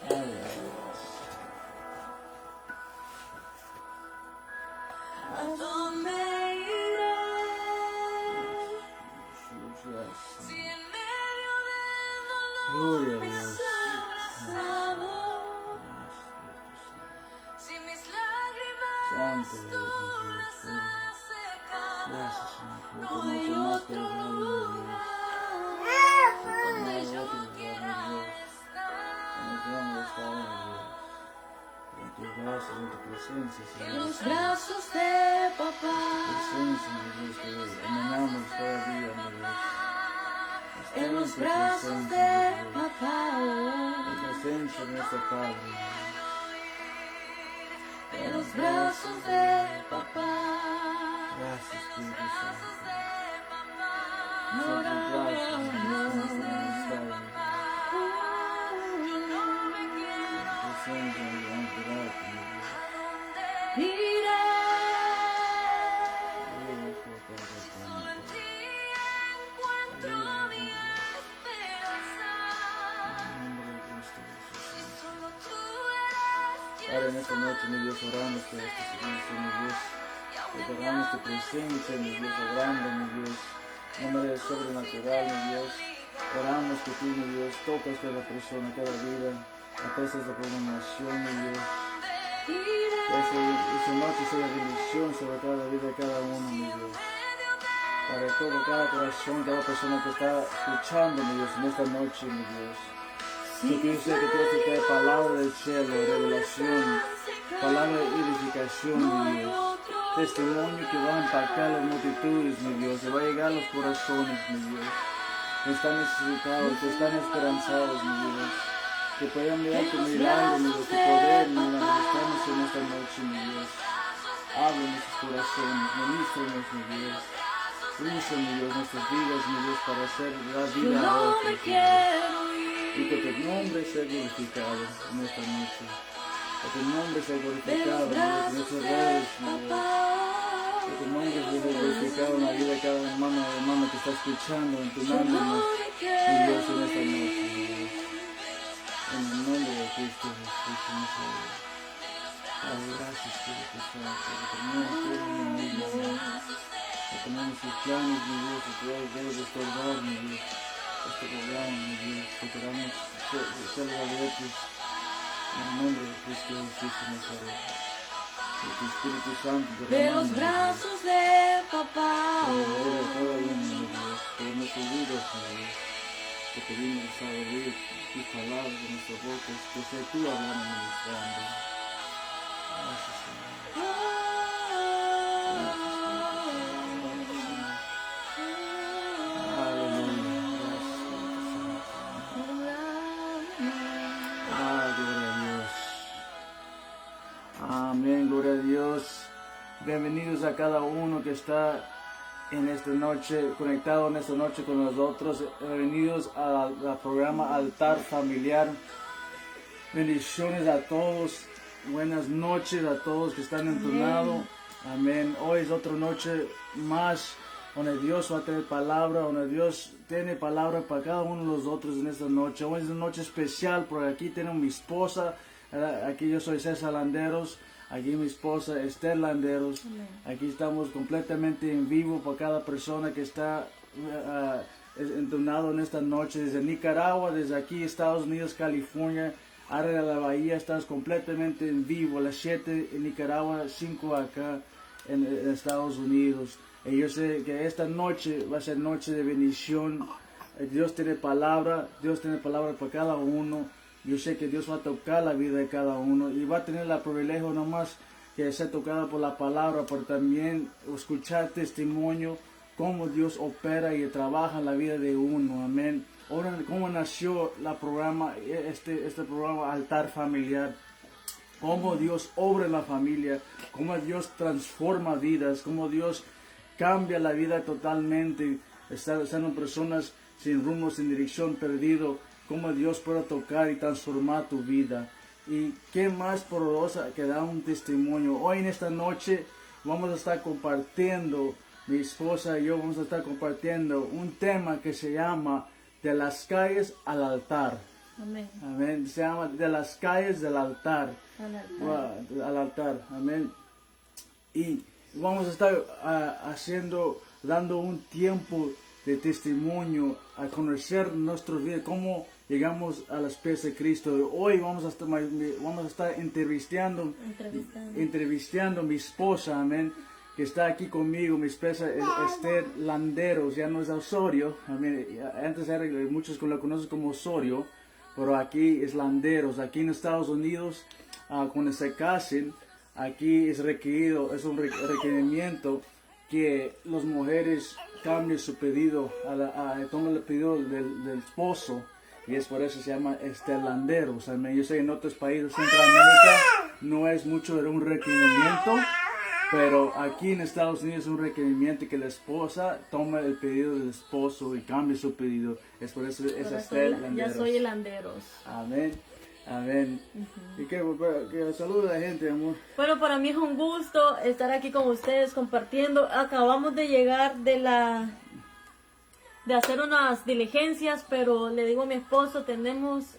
¿A dónde iré? Si en medio del dolor me has abrazado, si mis lágrimas tú las has secado, no hay otro lugar donde yo quiera estar. En tus brazos, en tu presencia, En Señor. los brazos de papá. Presencia, mi Dios, te amamos cada día, mi Dios. En los brazos de papá. En presencia de nuestro Padre. En los brazos de papá. Gracias, Espíritu Santo. No, Son tus no, brazos, mi Dios, nuestra amistad, mi yo no me quiero Dios. Presencia, mi Dios, ampararte, mi Dios. iré. Solo En ti encuentro mi esperanza. Y solo tú eres Ahora en esta noche, mi Dios, oramos por este servicio, mi Dios. Declaramos tu presencia, mi Dios, orando, mi Dios. En nombre del sobrenatural, mi Dios. Oramos que tú, mi Dios, tocas cada persona, cada vida. Atestas la programación, mi Dios. Que esta noche sea bendición sobre cada vida de cada uno, mi Dios. Para todo, cada corazón, cada persona que está escuchando, mi Dios, en esta noche, mi Dios. Porque yo sé que tú has traído palabra del cielo, revelación, palabra de edificación, mi Dios. Testimonio que va a impactar las multitudes, mi Dios, que va a llegar a los corazones, mi Dios. Que están necesitados, que están esperanzados, mi Dios. Que puedan mirar tu milagro, mi Dios, tu poder, mi Dios, estamos en esta noche, mi Dios. Habla en nuestros corazones, ministranos, mi Dios. Usa, mi Dios, nuestras vidas, mi Dios, para hacer la vida a otros, mi Dios. Y que tu nombre sea glorificado en esta noche. Que tu nombre sea glorificado, mi Dios, en nuestras redes, mi Dios. Que tu nombre sea glorificado en la vida de cada hermano que está escuchando, en tu nombre, mi Dios, en esta noche, mi Dios. En el nombre de Cristo Jesús, mi Señor. Padre, gracias, Espíritu Santo. Que tenemos todo en el mismo, mi Dios. Que tenemos tus planes, mi Dios, y que debes restaurar, mi Dios, este programa, mi Dios, que queramos ser valientes en el nombre de Cristo Jesús de Nazaret. Que tu Espíritu Santo De los brazos de papá. de cada uno, mi Dios, por nuestras vidas, mi Dios, que pedimos a oír tus palabras de nuestras bocas, que sea tú hablando, ministrando. Gracias, Señor. Amén, gloria a Dios. Bienvenidos a cada uno que está en esta noche, conectado en esta noche con nosotros. Bienvenidos al programa Altar Familiar. Bendiciones a todos. Buenas noches a todos que están entonados. Amén. Hoy es otra noche más donde Dios va a tener palabra, donde Dios tiene palabra para cada uno de nosotros en esta noche. Hoy es una noche especial porque aquí tengo mi esposa. Aquí yo soy César Landeros, aquí mi esposa Esther Landeros. Aquí estamos completamente en vivo para cada persona que está entonado en esta noche desde Nicaragua, desde aquí Estados Unidos, California, área de la bahía. Estamos completamente en vivo, a las 7 en Nicaragua, 5 acá en Estados Unidos. Y yo sé que esta noche va a ser noche de bendición. Dios tiene palabra para cada uno. Yo sé que Dios va a tocar la vida de cada uno y va a tener el privilegio no más que ser tocado por la palabra, pero también escuchar testimonio, cómo Dios opera y trabaja en la vida de uno. Amén. Ahora, cómo nació este programa Altar Familiar, cómo Dios obra en la familia, cómo Dios transforma vidas, cómo Dios cambia la vida totalmente. Están personas sin rumbo, sin dirección, perdido. Cómo Dios puede tocar y transformar tu vida. Y qué más poderosa que dar un testimonio. Hoy en esta noche vamos a estar compartiendo, mi esposa y yo vamos a estar compartiendo un tema que se llama De las calles al altar. Amén. Amén. Se llama de las calles del altar. Al altar. Al altar. Amén. Y vamos a estar dando un tiempo de testimonio a conocer nuestra vida, cómo llegamos a los pies de Cristo. Hoy vamos a estar entrevistando a mi esposa, amén, que está aquí conmigo. Mi esposa es Esther Landeros, ya no es Osorio, amén. Antes muchos la conocen como Osorio, pero aquí es Landeros. Aquí en Estados Unidos, cuando se casen, aquí es requerido, es un requerimiento que las mujeres cambien su pedido, tomen el pedido del esposo, y es por eso se llama Landeros. Yo sé que en otros países de Centroamérica no es mucho de un requerimiento, pero aquí en Estados Unidos es un requerimiento que la esposa tome el pedido del esposo y cambie su pedido. Es por eso es Landeros. Ya soy el Landeros. Amén. Amén. Y que salude a la gente, amor. Bueno, para mí es un gusto estar aquí con ustedes compartiendo. Acabamos de llegar de hacer unas diligencias, pero le digo a mi esposo, tenemos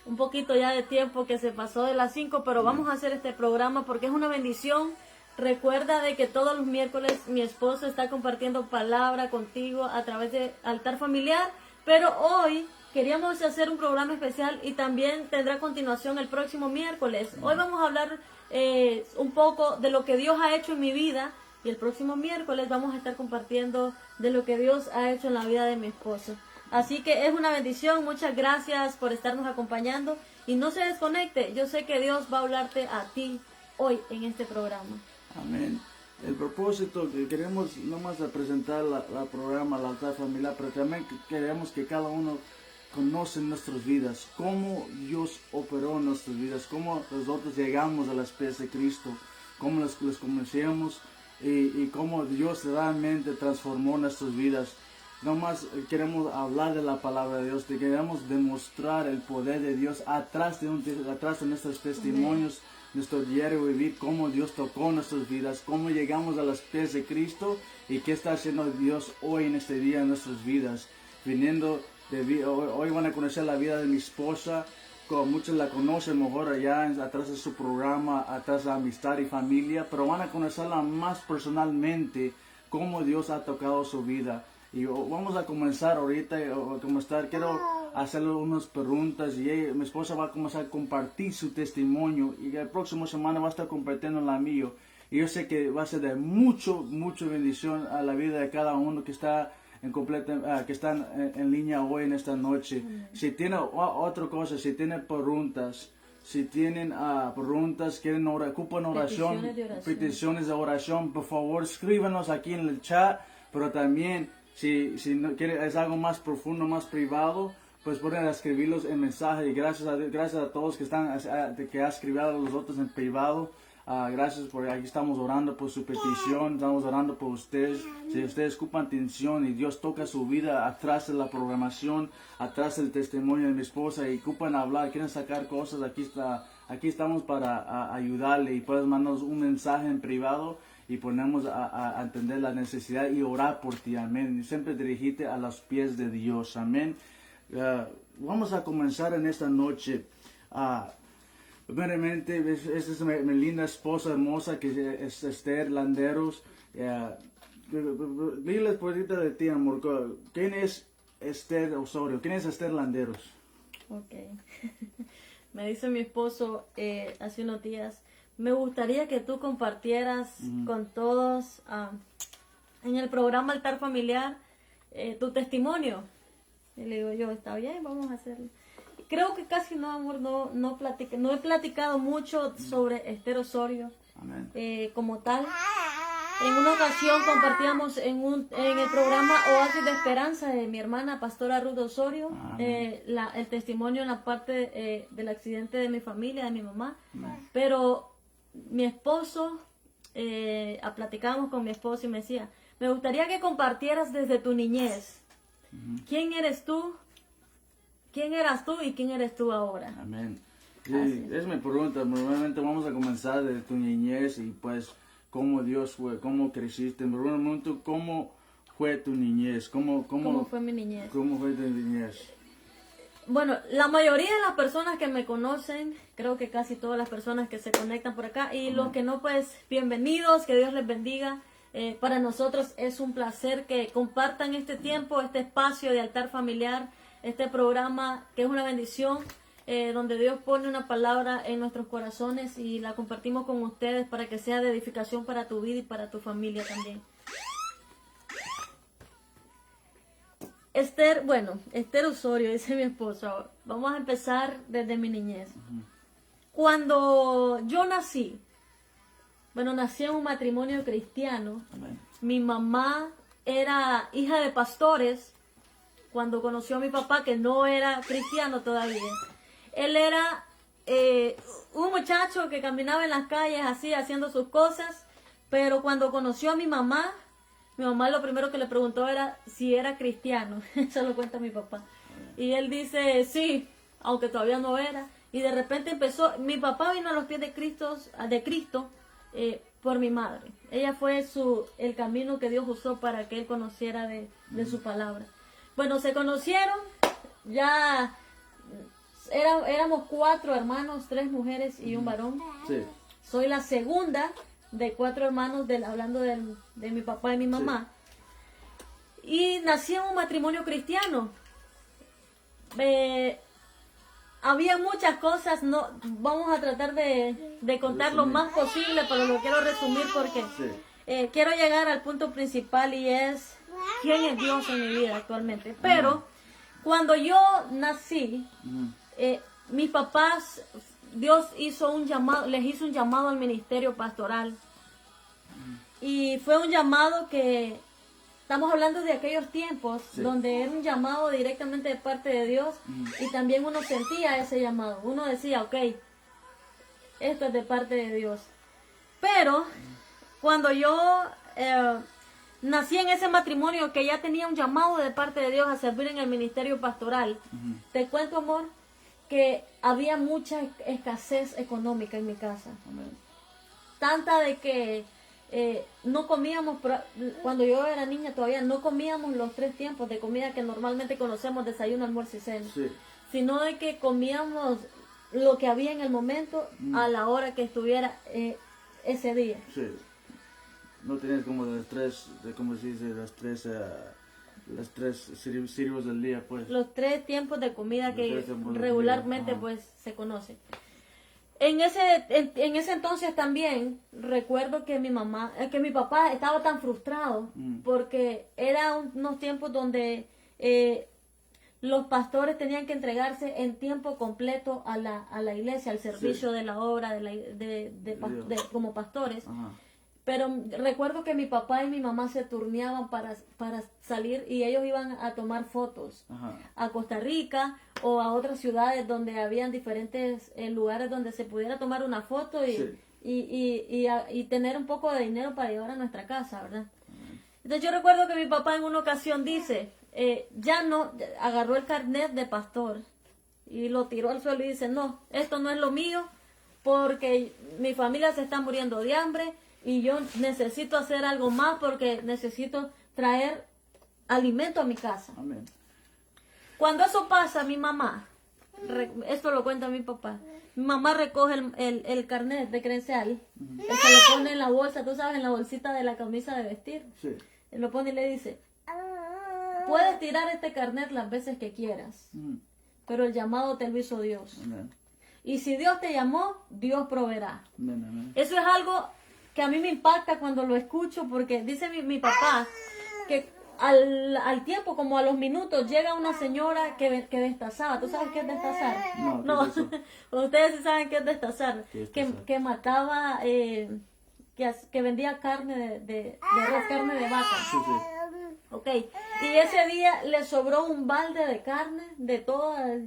un poquito ya de tiempo que se pasó de las 5, pero vamos a hacer este programa porque es una bendición. Recuerda de que todos los miércoles mi esposo está compartiendo palabra contigo a través de Altar Familiar, pero hoy queríamos hacer un programa especial y también tendrá continuación el próximo miércoles. Hoy vamos a hablar un poco de lo que Dios ha hecho en mi vida y el próximo miércoles vamos a estar compartiendo de lo que Dios ha hecho en la vida de mi esposo. Así que es una bendición. Muchas gracias por estarnos acompañando y no se desconecte. Yo sé que Dios va a hablarte a ti hoy en este programa. Amén. El propósito que queremos no más presentar la programa, el altar familiar, pero también queremos que cada uno conoce nuestras vidas, cómo Dios operó en nuestras vidas, cómo nosotros llegamos a los pies de Cristo, cómo los conocemos y cómo Dios realmente transformó nuestras vidas. No más queremos hablar de la palabra de Dios, queremos demostrar el poder de Dios atrás de nuestros testimonios, nuestro diario vivir, cómo Dios tocó nuestras vidas, cómo llegamos a los pies de Cristo y qué está haciendo Dios hoy en este día en nuestras vidas. Hoy van a conocer la vida de mi esposa, como muchos la conocen mejor allá atrás de su programa, atrás de amistad y familia, pero van a conocerla más personalmente, cómo Dios ha tocado su vida. Y vamos a comenzar ahorita, quiero hacerle unas preguntas y mi esposa va a comenzar a compartir su testimonio y la próxima semana va a estar compartiendo la mía. Y yo sé que va a ser de mucha bendición a la vida de cada uno que está que están en línea hoy en esta noche. Si tiene otra cosa, si tienen preguntas, ocupan oración, peticiones de oración, por favor escríbanos aquí en el chat, pero también si no quiere, es algo más profundo, más privado, pues pueden escribirlos en mensaje. Y gracias a todos que ha escrito a los otros en privado. Gracias por aquí estamos orando por su petición, estamos orando por ustedes. Si ustedes ocupan atención y Dios toca su vida atrás de la programación, atrás del testimonio de mi esposa y ocupan hablar, quieren sacar cosas, aquí estamos para ayudarle y puedes mandarnos un mensaje en privado y ponemos a entender la necesidad y orar por ti, amén. Y siempre dirigirte a los pies de Dios, amén. Vamos a comenzar en esta noche. Primeramente, esta es mi linda esposa hermosa que es Esther Landeros. Diles por ahorita de ti, amor. ¿Quién es Esther Osorio? ¿Quién es Esther Landeros? Ok. Me dice mi esposo hace unos días, me gustaría que tú compartieras con todos en el programa Altar Familiar tu testimonio. Y le digo yo, está bien, vamos a hacerlo. Creo que casi no, amor, no he platicado mucho sobre Esther Osorio como tal. En una ocasión compartíamos en el programa Oasis de Esperanza de mi hermana Pastora Ruth Osorio el testimonio en la parte del accidente de mi familia, de mi mamá. Pero mi esposo, platicábamos con mi esposo y me decía, me gustaría que compartieras desde tu niñez. ¿Quién eres tú? ¿Quién eras tú y quién eres tú ahora? Amén. Sí, es mi pregunta. Normalmente vamos a comenzar de tu niñez y pues cómo Dios fue, cómo creciste. En primer momento, ¿cómo fue tu niñez? ¿Cómo fue mi niñez? ¿Cómo fue tu niñez? bueno, la mayoría de las personas que me conocen, creo que casi todas las personas que se conectan por acá, y los que no, pues bienvenidos, que Dios les bendiga. Para nosotros es un placer que compartan este tiempo, este espacio de altar familiar, este programa que es una bendición, donde Dios pone una palabra en nuestros corazones y la compartimos con ustedes para que sea de edificación para tu vida y para tu familia también. Esther Osorio, dice mi esposo. Vamos a empezar desde mi niñez. Cuando yo nací en un matrimonio cristiano. Amén. Mi mamá era hija de pastores cuando conoció a mi papá, que no era cristiano todavía. Él era un muchacho que caminaba en las calles así, haciendo sus cosas, pero cuando conoció a mi mamá lo primero que le preguntó era si era cristiano. Eso lo cuenta mi papá. Y él dice sí, aunque todavía no era. Y de repente empezó, mi papá vino a los pies de Cristo, por mi madre. Ella fue el camino que Dios usó para que él conociera de su palabra. Bueno, se conocieron, ya éramos 4 hermanos, 3 mujeres y un varón. Sí. Soy la segunda de 4 hermanos, hablando de mi papá y mi mamá. Sí. Y nací en un matrimonio cristiano. Había muchas cosas, no vamos a tratar de contar lo más posible, pero lo quiero resumir porque quiero llegar al punto principal, y es quién es Dios en mi vida actualmente. Pero cuando yo nací, mis papás, Dios hizo un llamado, les hizo un llamado al ministerio pastoral. Y fue un llamado que, estamos hablando de aquellos tiempos, donde era un llamado directamente de parte de Dios, y también uno sentía ese llamado. Uno decía, ok, esto es de parte de Dios. Pero cuando yo nací en ese matrimonio que ya tenía un llamado de parte de Dios a servir en el ministerio pastoral, te cuento, amor, que había mucha escasez económica en mi casa. Tanta de que no comíamos, cuando yo era niña todavía, no comíamos los 3 tiempos de comida que normalmente conocemos, desayuno, almuerzo y cena, sino de que comíamos lo que había en el momento, a la hora que estuviera ese día. Sí. No tenías como ¿cómo se dice? Las tres sirvos del día, pues. Los 3 tiempos de comida que regularmente pues se conocen. En ese entonces también recuerdo que mi papá estaba tan frustrado porque eran unos tiempos donde los pastores tenían que entregarse en tiempo completo a la iglesia, al servicio de la obra como pastores. Pero recuerdo que mi papá y mi mamá se turneaban para salir, y ellos iban a tomar fotos a Costa Rica o a otras ciudades donde habían diferentes lugares donde se pudiera tomar una foto y tener un poco de dinero para llevar a nuestra casa, ¿verdad? Entonces yo recuerdo que mi papá en una ocasión dice, agarró el carnet de pastor y lo tiró al suelo y dice, no, esto no es lo mío, porque mi familia se está muriendo de hambre y yo necesito hacer algo más porque necesito traer alimento a mi casa. Amén. Cuando eso pasa, mi mamá, esto lo cuenta mi papá, mi mamá recoge el carnet de credencial, se lo pone en la bolsa, tú sabes, en la bolsita de la camisa de vestir. Sí. Lo pone y le dice, puedes tirar este carnet las veces que quieras, pero el llamado te lo hizo Dios. Amén. Y si Dios te llamó, Dios proveerá. Amén, amén. Eso es algo que a mí me impacta cuando lo escucho, porque dice mi papá que al tiempo, como a los minutos, llega una señora que destazaba. ¿Tú sabes qué es destazar? No. Ustedes sí saben qué es destazar. Que mataba, que vendía carne de res, carne de vaca. Sí. Ok. Y ese día le sobró un balde de carne, de todas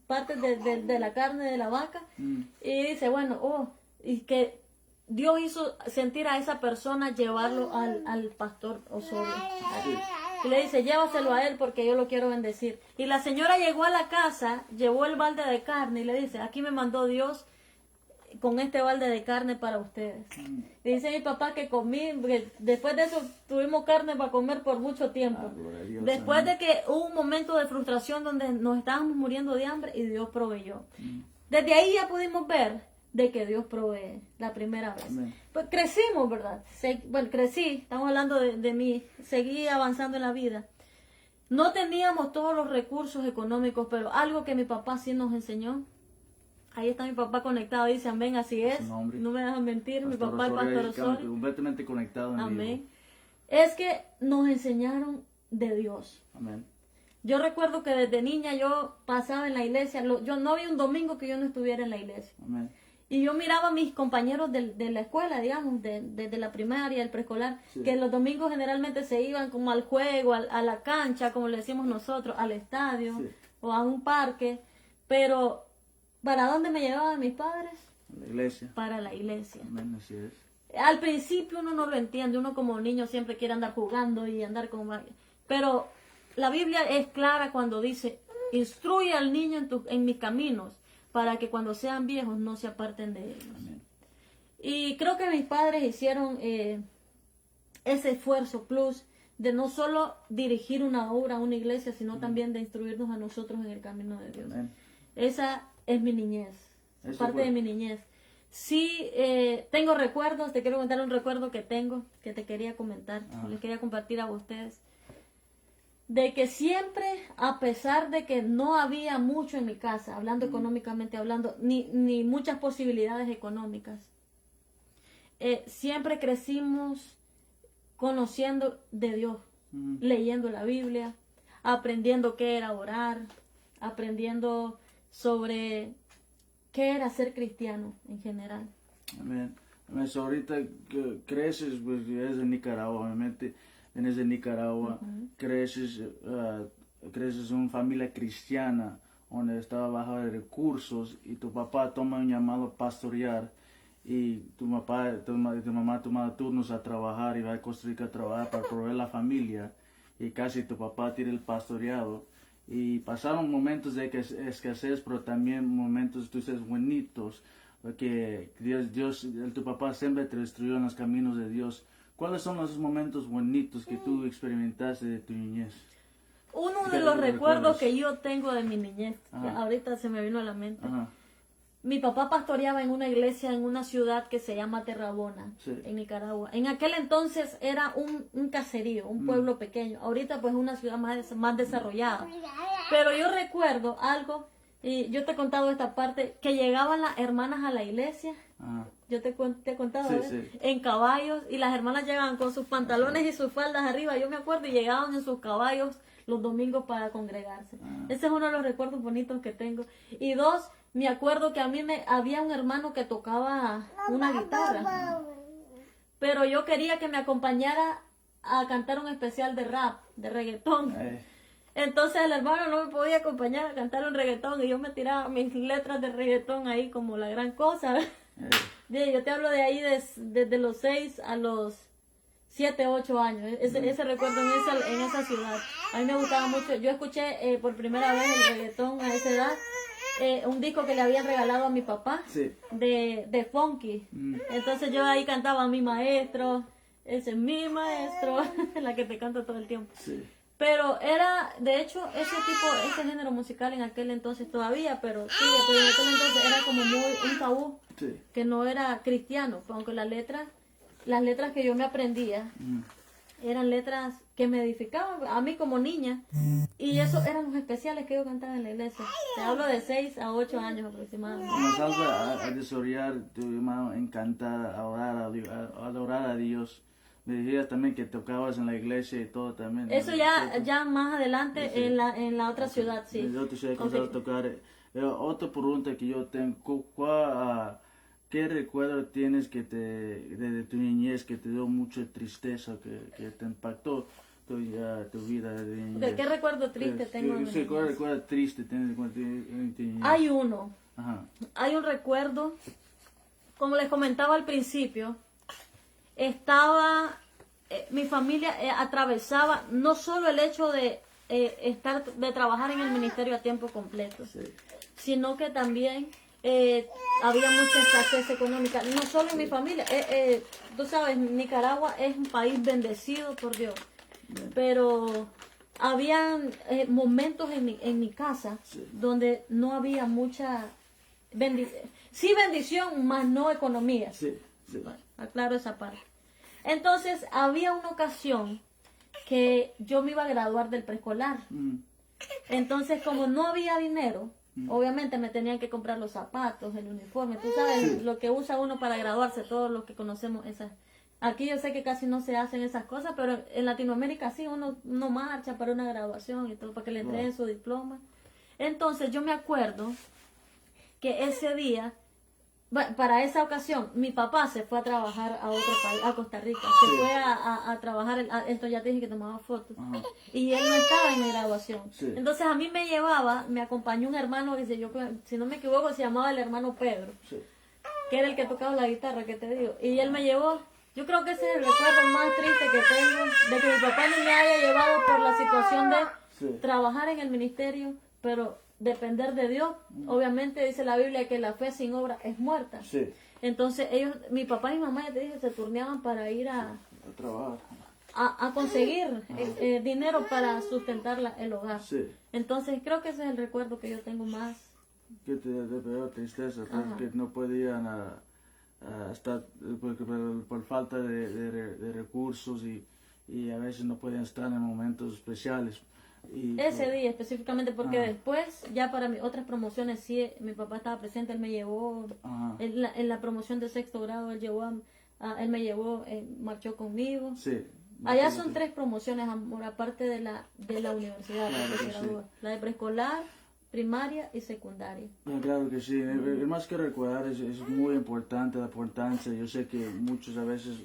partes de la carne de la vaca. Y dice, bueno, y que Dios hizo sentir a esa persona llevarlo al pastor Osorio. Y le dice, llévaselo a él porque yo lo quiero bendecir. Y la señora llegó a la casa, llevó el balde de carne y le dice, aquí me mandó Dios con este balde de carne para ustedes. Dice mi papá que comí, porque después de eso tuvimos carne para comer por mucho tiempo. Gloria a Dios, Después amén. de que hubo un momento de frustración donde nos estábamos muriendo de hambre y Dios proveyó. Desde ahí ya pudimos ver de que Dios provee la primera vez. Amén. Pues crecimos, ¿verdad? Bueno, crecí, estamos hablando de mí, seguí avanzando en la vida. No teníamos todos los recursos económicos, pero algo que mi papá sí nos enseñó. Ahí está mi papá conectado, dice amén, así es. Su nombre. No me dejan mentir, mi papá es Osorio, Pastor Osorio. completamente conectado en Amén. vivo. Es que nos enseñaron de Dios. Amén. Yo recuerdo que desde niña yo pasaba en la iglesia, yo no había un domingo que yo no estuviera en la iglesia. Amén. Y yo miraba a mis compañeros de la escuela, digamos, desde la primaria, el preescolar, Sí. que los domingos generalmente se iban como al juego, a la cancha, como le decimos nosotros, al estadio Sí. o a un parque. Pero, ¿para dónde me llevaban mis padres? La iglesia. Para la iglesia. Amén, así es. Al principio uno no lo entiende, uno como niño siempre quiere andar jugando y andar como... Pero la Biblia es clara cuando dice, instruye al niño en mis caminos, para que cuando sean viejos no se aparten de ellos. Amén. Y creo que mis padres hicieron ese esfuerzo plus de no solo dirigir una obra, una iglesia, sino también de instruirnos a nosotros en el camino de Dios. Amén. Esa es mi niñez, Eso parte fue. de mi niñez. Sí, tengo recuerdos, te quiero contar un recuerdo que tengo, que te quería comentar, les quería compartir a ustedes. De que siempre, a pesar de que no había mucho en mi casa, hablando económicamente hablando, ni muchas posibilidades económicas, siempre crecimos conociendo de Dios, leyendo la Biblia, aprendiendo qué era orar, aprendiendo sobre qué era ser cristiano en general. Amén. Amén. So, ahorita que creces, pues eres de Nicaragua, obviamente, vienes de Nicaragua, creces en una familia cristiana, donde estaba bajo de recursos, y tu papá toma un llamado a pastorear, y tu mamá toma turnos a trabajar, y va a Costa Rica a trabajar para proveer la familia, y casi tu papá tira el pastoreado. Y pasaron momentos de escasez, pero también momentos, tú dices, bonitos, que tu papá siempre te instruyó en los caminos de Dios. ¿Cuáles son esos momentos bonitos que tú experimentaste de tu niñez? Uno ¿Qué de los recuerdas? recuerdos que yo tengo de mi niñez, Ajá. ahorita se me vino a la mente. Ajá. Mi papá pastoreaba en una iglesia en una ciudad que se llama Terrabona, Sí. en Nicaragua. En aquel entonces era un caserío, un pueblo pequeño. Ahorita pues es una ciudad más desarrollada. Pero yo recuerdo algo, y yo te he contado esta parte, que llegaban las hermanas a la iglesia. Ajá. Yo te he contado, Sí, ¿verdad? sí. En caballos, y las hermanas llegaban con sus pantalones y sus faldas arriba, yo me acuerdo, y llegaban en sus caballos los domingos para congregarse. Ese es uno de los recuerdos bonitos que tengo. Y dos, me acuerdo que a mí había un hermano que tocaba una guitarra, pero yo quería que me acompañara a cantar un especial de rap, de reggaetón. Entonces el hermano no me podía acompañar a cantar un reggaetón, y yo me tiraba mis letras de reggaetón ahí como la gran cosa. Yo te hablo de ahí desde los 6 a los 7, 8 años. Ese recuerdo en esa ciudad. A mí me gustaba mucho. Yo escuché por primera vez el reggaetón a esa edad. Un disco que le habían regalado a mi papá, Sí. de Funky. Entonces yo ahí cantaba mi maestro, ese es mi maestro, la que te canta todo el tiempo. Sí. Pero era, de hecho, ese género musical en aquel entonces todavía, pero sí, pero en aquel entonces era como muy un tabú, Sí. que no era cristiano, aunque las letras que yo me aprendía eran letras que me edificaban a mí como niña, y esos eran los especiales que yo cantaba en la iglesia. Te hablo de 6 a 8 años aproximadamente. Comenzamos a desarrollar tu hermano encantada, a adorar a Dios. Me decías también que tocabas en la iglesia y todo también, ¿no? Eso ya más adelante Sí. en la otra ciudad, sí. En otra ciudad Ok. comenzaste a tocar. Otra pregunta que yo tengo, ¿qué recuerdo tienes de tu niñez que te dio mucha tristeza, que te impactó tu vida de niñez? ¿Qué recuerdo triste tengo? de mi Sí, ¿cuál niñez? recuerdo triste tienes en tu niñez? Hay uno. Ajá. Hay un recuerdo, como les comentaba al principio, estaba, mi familia atravesaba no solo el hecho de trabajar en el ministerio a tiempo completo, Sí. sino que también había mucha escasez económica, no solo en mi familia. Tú sabes, Nicaragua es un país bendecido por Dios, pero habían momentos en mi casa donde no había mucha bendición. Sí bendición, más no economía. Sí, sí. Bueno, aclaro esa parte. Entonces, había una ocasión que yo me iba a graduar del preescolar. Entonces, como no había dinero, obviamente me tenían que comprar los zapatos, el uniforme. Tú sabes, lo que usa uno para graduarse, todos los que conocemos esas. Aquí yo sé que casi no se hacen esas cosas, pero en Latinoamérica sí, uno marcha para una graduación y todo, para que le entreguen su diploma. Entonces, yo me acuerdo que ese día, para esa ocasión, mi papá se fue a trabajar a otro país, a Costa Rica. Se fue a trabajar, esto ya te dije que tomaba fotos. Ajá. Y él no estaba en mi graduación. Sí. Entonces a mí me acompañó un hermano que si no me equivoco se llamaba el hermano Pedro, Sí. que era el que tocaba la guitarra, que te digo. Y él me llevó. Yo creo que ese es el recuerdo más triste que tengo, de que mi papá no me haya llevado por la situación de trabajar en el ministerio, pero depender de Dios. Obviamente dice la Biblia que la fe sin obra es muerta. Sí. Entonces mi papá y mi mamá, ya te dije, se turneaban para ir a trabajar. A conseguir dinero para sustentar el hogar. Sí. Entonces creo que ese es el recuerdo que yo tengo más. Que te da tristeza, que no podían estar por falta de recursos y a veces no podían estar en momentos especiales. Ese día específicamente, porque después ya para otras promociones sí, mi papá estaba presente, él me llevó en la promoción de sexto grado, él me llevó, marchó conmigo. Sí. Allá son 3 promociones, amor, aparte de la universidad, Claro que sí. la de preescolar, primaria y secundaria. Claro que sí, más que recordar es muy importante la importancia. Yo sé que muchos a veces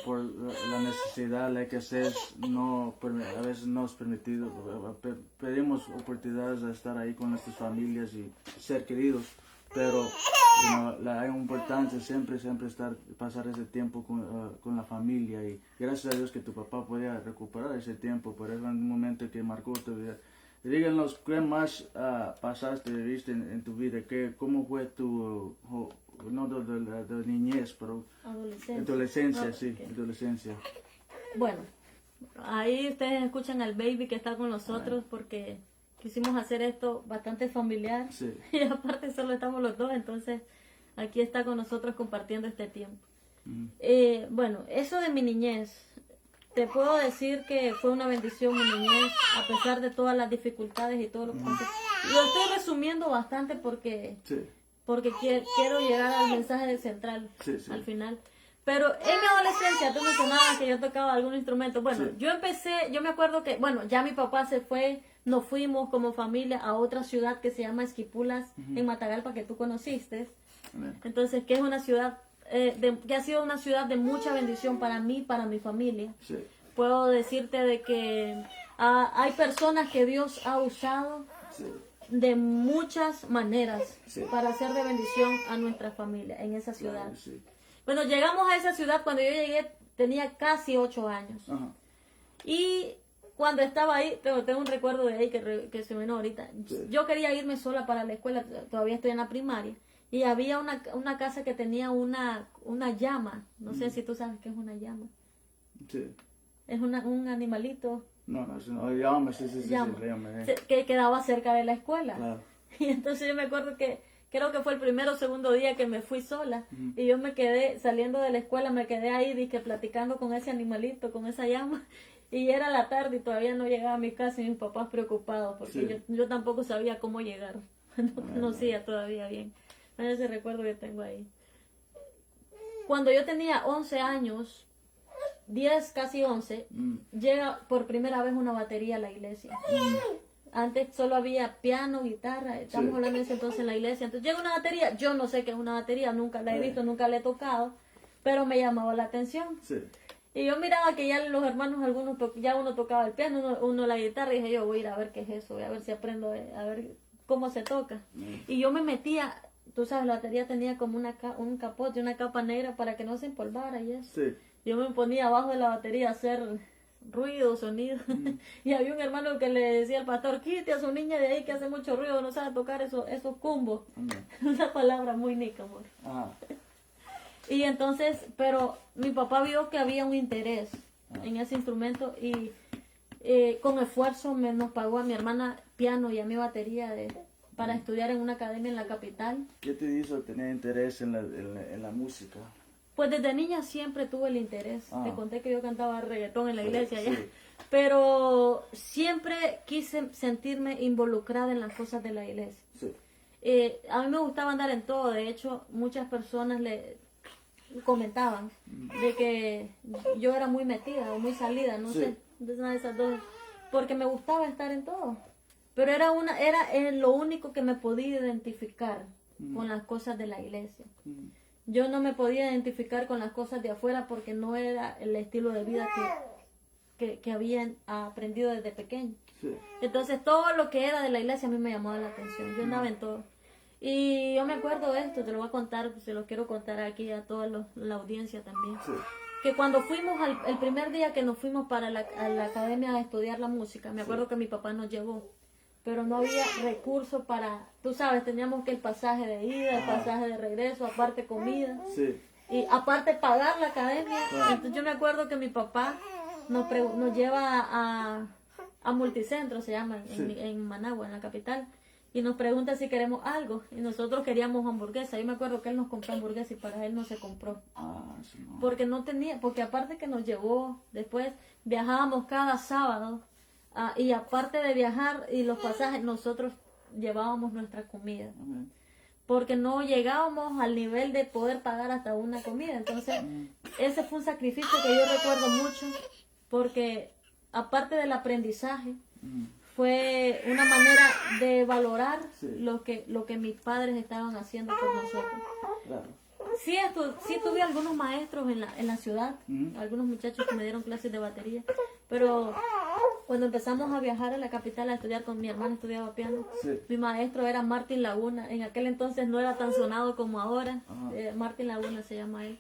por la necesidad, la escasez, a veces no es permitido. Pedimos oportunidades de estar ahí con nuestras familias y ser queridos, pero la importancia siempre pasar ese tiempo con la familia, y gracias a Dios que tu papá podía recuperar ese tiempo, por eso en un momento que marcó tu vida. Díganos, ¿qué más viviste en tu vida? ¿Cómo fue tu, no de niñez, pero adolescencia, adolescencia? Bueno, ahí ustedes escuchan al baby que está con nosotros porque quisimos hacer esto bastante familiar. Sí. Y aparte solo estamos los dos, entonces aquí está con nosotros compartiendo este tiempo. Bueno, eso de mi niñez. Te puedo decir que fue una bendición mi niñez, a pesar de todas las dificultades y todo lo que pasó. Lo estoy resumiendo bastante porque quiero llegar al mensaje central al final. Pero en mi adolescencia, tú mencionabas que yo tocaba algún instrumento. Bueno, yo me acuerdo que, ya mi papá se fue, nos fuimos como familia a otra ciudad que se llama Esquipulas, en Matagalpa, que tú conociste. Entonces, que es una ciudad que ha sido una ciudad de mucha bendición para mí, para mi familia. Sí. Puedo decirte de que hay personas que Dios ha usado de muchas maneras para hacer de bendición a nuestra familia en esa ciudad. Claro, sí. Bueno, llegamos a esa ciudad cuando yo llegué, tenía casi 8 años. Ajá. Y cuando estaba ahí, tengo un recuerdo de ahí que se me vino ahorita. Sí. Yo quería irme sola para la escuela, todavía estoy en la primaria. Y había una casa que tenía una llama. No sé si tú sabes qué es una llama. Sí. Es un animalito. No, llama, sí. Que quedaba cerca de la escuela. Claro. Y entonces yo me acuerdo que, creo que fue el primero o segundo día que me fui sola. Y yo me quedé, saliendo de la escuela, me quedé ahí, platicando con ese animalito, con esa llama. Y era la tarde y todavía no llegaba a mi casa y mis papás preocupados, porque yo tampoco sabía cómo llegar. No conocía todavía bien. Ese recuerdo que tengo ahí. Cuando yo tenía 11 años, 10, casi 11, llega por primera vez una batería a la iglesia. Antes solo había piano, guitarra, estamos hablando de ese entonces en la iglesia. Entonces llega una batería, yo no sé qué es una batería, nunca la he visto, nunca la he tocado, pero me llamaba la atención. Sí. Y yo miraba que ya los hermanos, algunos ya uno tocaba el piano, uno la guitarra, y dije yo voy a ir a ver qué es eso, voy a ver si aprendo, a ver cómo se toca. Y yo me metía. Tú sabes, la batería tenía como un capote, una capa negra para que no se empolvara y eso. Sí. Yo me ponía abajo de la batería a hacer ruido, sonido. Y había un hermano que le decía al pastor, quite a su niña de ahí que hace mucho ruido, no sabe tocar esos cumbos. Una palabra muy nica, amor. Y entonces, pero mi papá vio que había un interés en ese instrumento y con esfuerzo nos pagó a mi hermana piano y a mi batería para estudiar en una academia en la capital. ¿Qué te hizo tener interés en la música? Pues desde niña siempre tuve el interés. Te conté que yo cantaba reggaetón en la iglesia sí. allá. Pero siempre quise sentirme involucrada en las cosas de la iglesia. Sí. A mí me gustaba andar en todo. De hecho, muchas personas le comentaban de que yo era muy metida o muy salida, no sé, de una de esas dos, porque me gustaba estar en todo. Pero era lo único que me podía identificar con las cosas de la iglesia. Yo no me podía identificar con las cosas de afuera porque no era el estilo de vida que habían aprendido desde pequeño. Sí. Entonces todo lo que era de la iglesia a mí me llamaba la atención. Yo andaba en todo. Y yo me acuerdo de esto, te lo voy a contar, se lo quiero contar aquí a toda la audiencia también. Sí. Que cuando fuimos, el primer día que nos fuimos para a la academia a estudiar la música, me acuerdo que mi papá nos llevó, pero no había recursos para, tú sabes, teníamos que el pasaje de ida, el pasaje de regreso, aparte comida, y aparte pagar la academia. Entonces yo me acuerdo que mi papá nos lleva a Multicentro, se llama, en Managua, en la capital, y nos pregunta si queremos algo, y nosotros queríamos hamburguesa. Yo me acuerdo que él nos compró hamburguesa y para él no se compró, porque no tenía, porque aparte que nos llevó, después viajábamos cada sábado, y aparte de viajar y los pasajes, nosotros llevábamos nuestra comida, porque no llegábamos al nivel de poder pagar hasta una comida. Entonces ese fue un sacrificio que yo recuerdo mucho, porque aparte del aprendizaje, fue una manera de valorar lo que mis padres estaban haciendo por nosotros. Claro. Sí, tuve algunos maestros en la ciudad, algunos muchachos que me dieron clases de batería, pero cuando empezamos a viajar a la capital a estudiar, con mi hermano estudiaba piano, mi maestro era Martín Laguna. En aquel entonces no era tan sonado como ahora, Martín Laguna se llama él.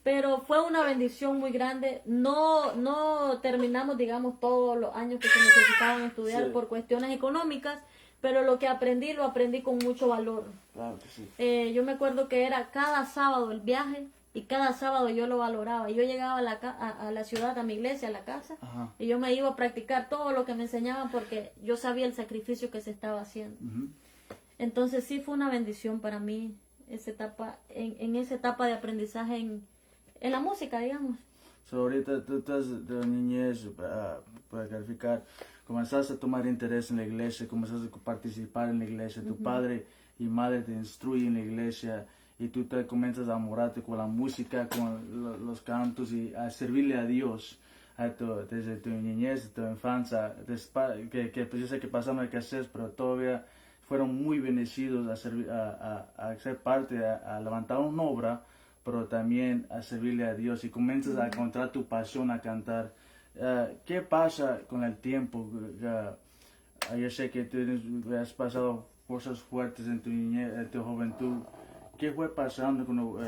Pero fue una bendición muy grande. No terminamos, digamos, todos los años que se necesitaban estudiar por cuestiones económicas, pero lo que aprendí, lo aprendí con mucho valor. Claro que sí. Yo me acuerdo que era cada sábado el viaje, y cada sábado yo lo valoraba. Yo llegaba a la ciudad, a mi iglesia, a la casa, y yo me iba a practicar todo lo que me enseñaban porque yo sabía el sacrificio que se estaba haciendo. Entonces sí fue una bendición para mí esa etapa, en esa etapa de aprendizaje en la música, digamos. Ahorita tú estás de niñez, para clarificar, comenzaste a tomar interés en la iglesia, comenzaste a participar en la iglesia, tu padre y madre te instruyen en la iglesia, y tú te comienzas a enamorarte con la música, con los cantos, y a servirle a Dios desde tu niñez, tu infancia, que pues yo sé que pasaron el cassette, pero todavía fueron muy bendecidos a ser parte, a levantar una obra, pero también a servirle a Dios, y comienzas a encontrar tu pasión a cantar. ¿Qué pasa con el tiempo? Yo sé que tú has pasado cosas fuertes en tu niñez, en tu juventud. ¿Qué fue pasando cuando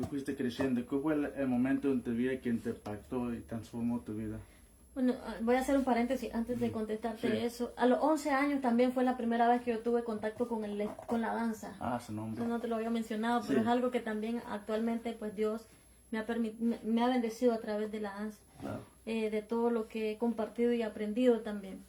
fuiste creciendo? ¿Qué fue el momento en tu vida que te impactó y transformó tu vida? Bueno, voy a hacer un paréntesis antes de contestarte eso. A los 11 años también fue la primera vez que yo tuve contacto con la danza. Su nombre. No te lo había mencionado, pero es algo que también actualmente pues Dios me ha bendecido a través de la danza. Claro. De todo lo que he compartido y aprendido también.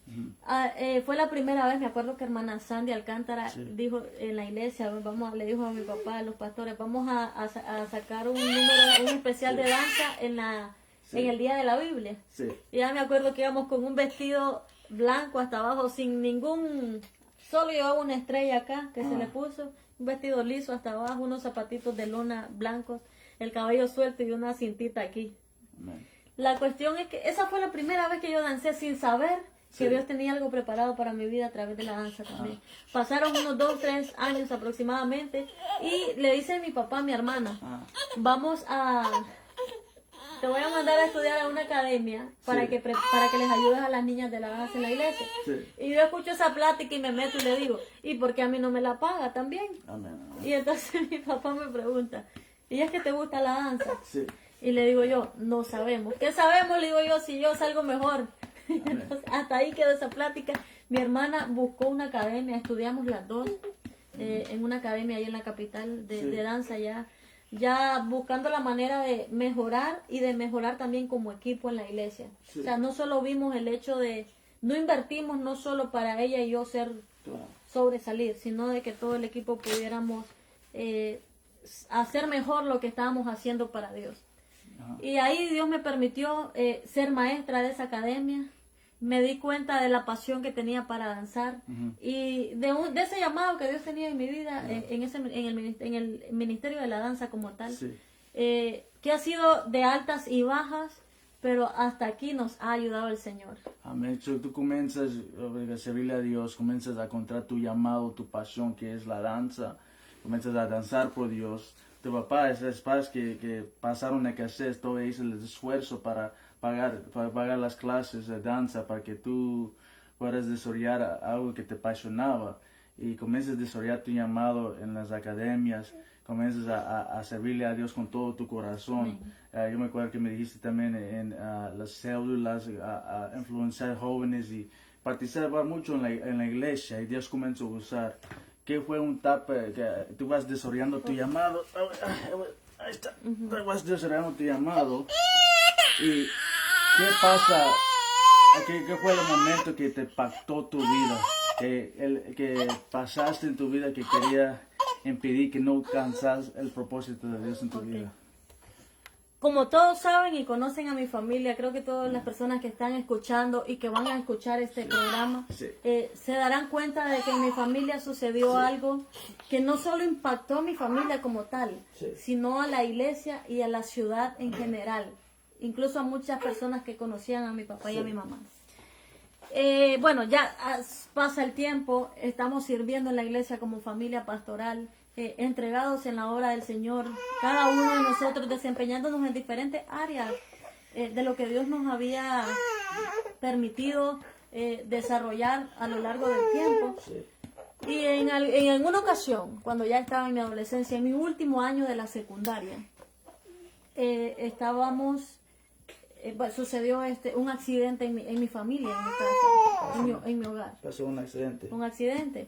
Fue la primera vez, me acuerdo que hermana Sandy Alcántara dijo en la iglesia, le dijo a mi papá, a los pastores, vamos a sacar un especial de danza en el día de la Biblia. Y ya me acuerdo que íbamos con un vestido blanco hasta abajo, sin solo llevaba una estrella acá que se le puso, un vestido liso hasta abajo, unos zapatitos de lona blancos, el cabello suelto y una cintita aquí. Amén. La cuestión es que esa fue la primera vez que yo dancé sin saber que Dios tenía algo preparado para mi vida a través de la danza también. Pasaron unos 2, 3 años aproximadamente y le dice a mi papá, a mi hermana, te voy a mandar a estudiar a una academia para que les ayudes a las niñas de la danza en la iglesia. Y yo escucho esa plática y me meto y le digo, ¿y por qué a mí no me la paga también? Amén. Y entonces mi papá me pregunta, ¿y es que te gusta la danza? Y le digo yo, no sabemos. ¿Qué sabemos? Le digo yo, si yo salgo mejor. Entonces, hasta ahí quedó esa plática. Mi hermana buscó una academia, estudiamos las dos en una academia ahí en la capital de danza ya buscando la manera de mejorar y de mejorar también como equipo en la iglesia. O sea, no solo vimos el hecho de, no invertimos no solo para ella y yo sobresalir, sino de que todo el equipo pudiéramos hacer mejor lo que estábamos haciendo para Dios. Y ahí Dios me permitió ser maestra de esa academia. Me di cuenta de la pasión que tenía para danzar y de ese llamado que Dios tenía en mi vida en el ministerio de la danza como tal, que ha sido de altas y bajas, pero hasta aquí nos ha ayudado el Señor. Amén. Tú comienzas a servirle a Dios, comienzas a encontrar tu llamado, tu pasión, que es la danza, comienzas a danzar por Dios. Tu papá, esos padres que pasaron a hacer todo ese esfuerzo para pagar las clases de danza, para que tú puedas desarrollar algo que te apasionaba y comienzas a desarrollar tu llamado en las academias, comienzas a servirle a Dios con todo tu corazón. Yo me acuerdo que me dijiste también en las células, a influenciar jóvenes y participar mucho en la iglesia, y Dios comenzó a usar. ¿Qué fue un etapa que tú vas desarrollando tu llamado? Ahí está. Tú vas desarrollando tu llamado. ¿Y qué pasa? ¿Qué fue el momento que te impactó tu vida? Que pasaste en tu vida que quería impedir que no alcanzas el propósito de Dios en tu vida. Como todos saben y conocen a mi familia, creo que todas las personas que están escuchando y que van a escuchar este programa se darán cuenta de que en mi familia sucedió algo que no solo impactó a mi familia como tal, sino a la iglesia y a la ciudad en general, incluso a muchas personas que conocían a mi papá y a mi mamá. Bueno, ya pasa el tiempo, estamos sirviendo en la iglesia como familia pastoral, entregados en la obra del Señor, cada uno de nosotros desempeñándonos en diferentes áreas de lo que Dios nos había permitido desarrollar a lo largo del tiempo. Y en alguna ocasión, cuando ya estaba en mi adolescencia, en mi último año de la secundaria, sucedió un accidente en mi familia, en mi casa, en mi hogar. Pasó un accidente. Un accidente.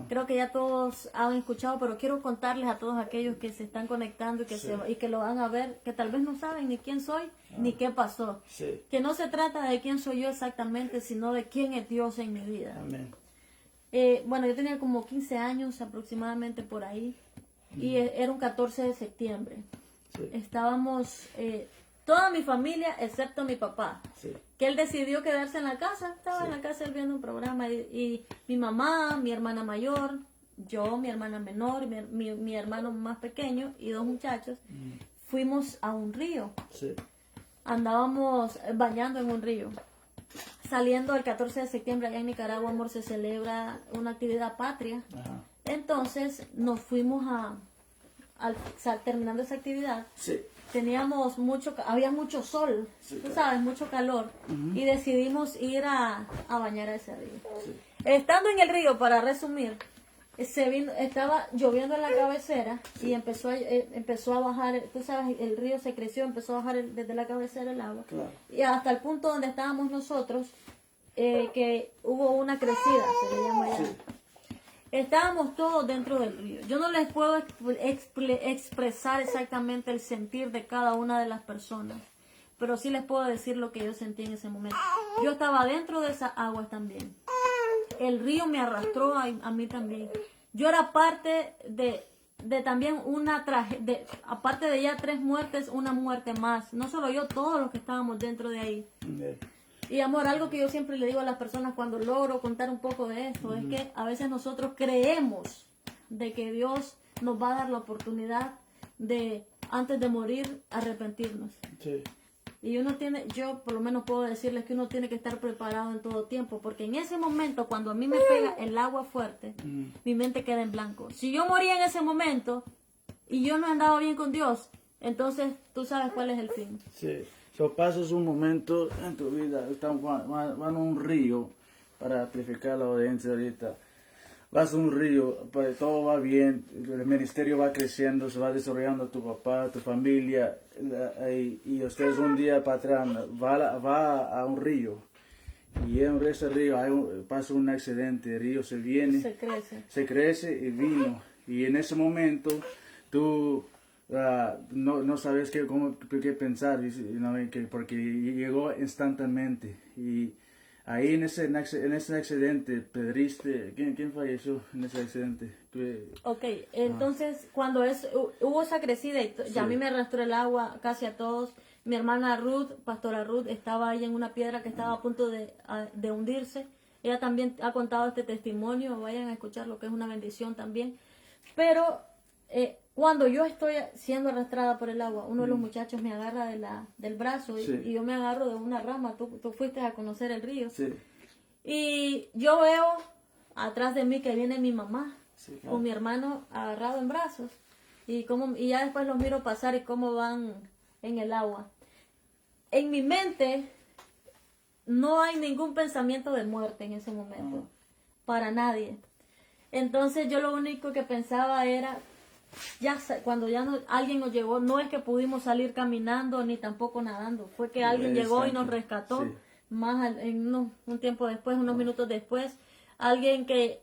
Creo que ya todos han escuchado, pero quiero contarles a todos aquellos que se están conectando y que lo van a ver, que tal vez no saben ni quién soy, ni qué pasó. Que no se trata de quién soy yo exactamente, sino de quién es Dios en mi vida. Amén. Bueno, yo tenía como 15 años aproximadamente por ahí, y era un 14 de septiembre. Estábamos... toda mi familia, excepto mi papá, que él decidió quedarse en la casa, estaba en la casa viendo un programa, y mi mamá, mi hermana mayor, yo, mi hermana menor, mi hermano más pequeño y dos muchachos, fuimos a un río. Andábamos bañando en un río. Saliendo el 14 de septiembre allá en Nicaragua, amor, se celebra una actividad patria. Entonces nos fuimos terminando esa actividad. Teníamos había mucho sol, tú sabes, mucho calor, y decidimos ir a bañar a ese río. Estando en el río, para resumir, estaba lloviendo en la cabecera y empezó a bajar, tú sabes, el río se creció, empezó a bajar desde la cabecera el agua, y hasta el punto donde estábamos nosotros, que hubo una crecida, se le llama allá. Estábamos todos dentro del río. Yo no les puedo expresar exactamente el sentir de cada una de las personas, pero sí les puedo decir lo que yo sentí en ese momento. Yo estaba dentro de esas aguas también. El río me arrastró a mí también. Yo era parte de también una tragedia, aparte de ya 3 muertes, una muerte más. No solo yo, todos los que estábamos dentro de ahí. Y amor, algo que yo siempre le digo a las personas cuando logro contar un poco de esto, es que a veces nosotros creemos de que Dios nos va a dar la oportunidad de, antes de morir, arrepentirnos. Y yo por lo menos puedo decirles que uno tiene que estar preparado en todo tiempo, porque en ese momento, cuando a mí me pega el agua fuerte, mi mente queda en blanco. Si yo moría en ese momento y yo no andaba bien con Dios, entonces tú sabes cuál es el fin. Pasas un momento en tu vida, van a un río, para amplificar la audiencia ahorita. vas a un río, pues, todo va bien, el ministerio va creciendo, se va desarrollando tu papá, tu familia, y ustedes un día para atrás va a un río. Y en ese río pasa un accidente, el río se viene, se crece y vino. Y en ese momento tú no sabes qué pensar, porque llegó instantáneamente. Y ahí en ese accidente, perdiste, ¿quién falleció en ese accidente? Ok, entonces cuando hubo esa crecida, ya a mí me arrastró el agua casi a todos. Mi hermana Ruth, pastora Ruth, estaba ahí en una piedra que estaba a punto de hundirse. Ella también ha contado este testimonio, vayan a escuchar lo que es una bendición también. Pero cuando yo estoy siendo arrastrada por el agua, uno de los muchachos me agarra del brazo y yo me agarro de una rama. Tú fuiste a conocer el río. Sí. Y yo veo atrás de mí que viene mi mamá Claro. con mi hermano agarrado en brazos. Y ya después los miro pasar y cómo van en el agua. En mi mente no hay ningún pensamiento de muerte en ese momento, para nadie. Entonces yo lo único que pensaba era, cuando alguien nos llegó, no es que pudimos salir caminando ni tampoco nadando, fue que alguien llegó y nos rescató. Sí. Más un tiempo después, unos minutos después, alguien que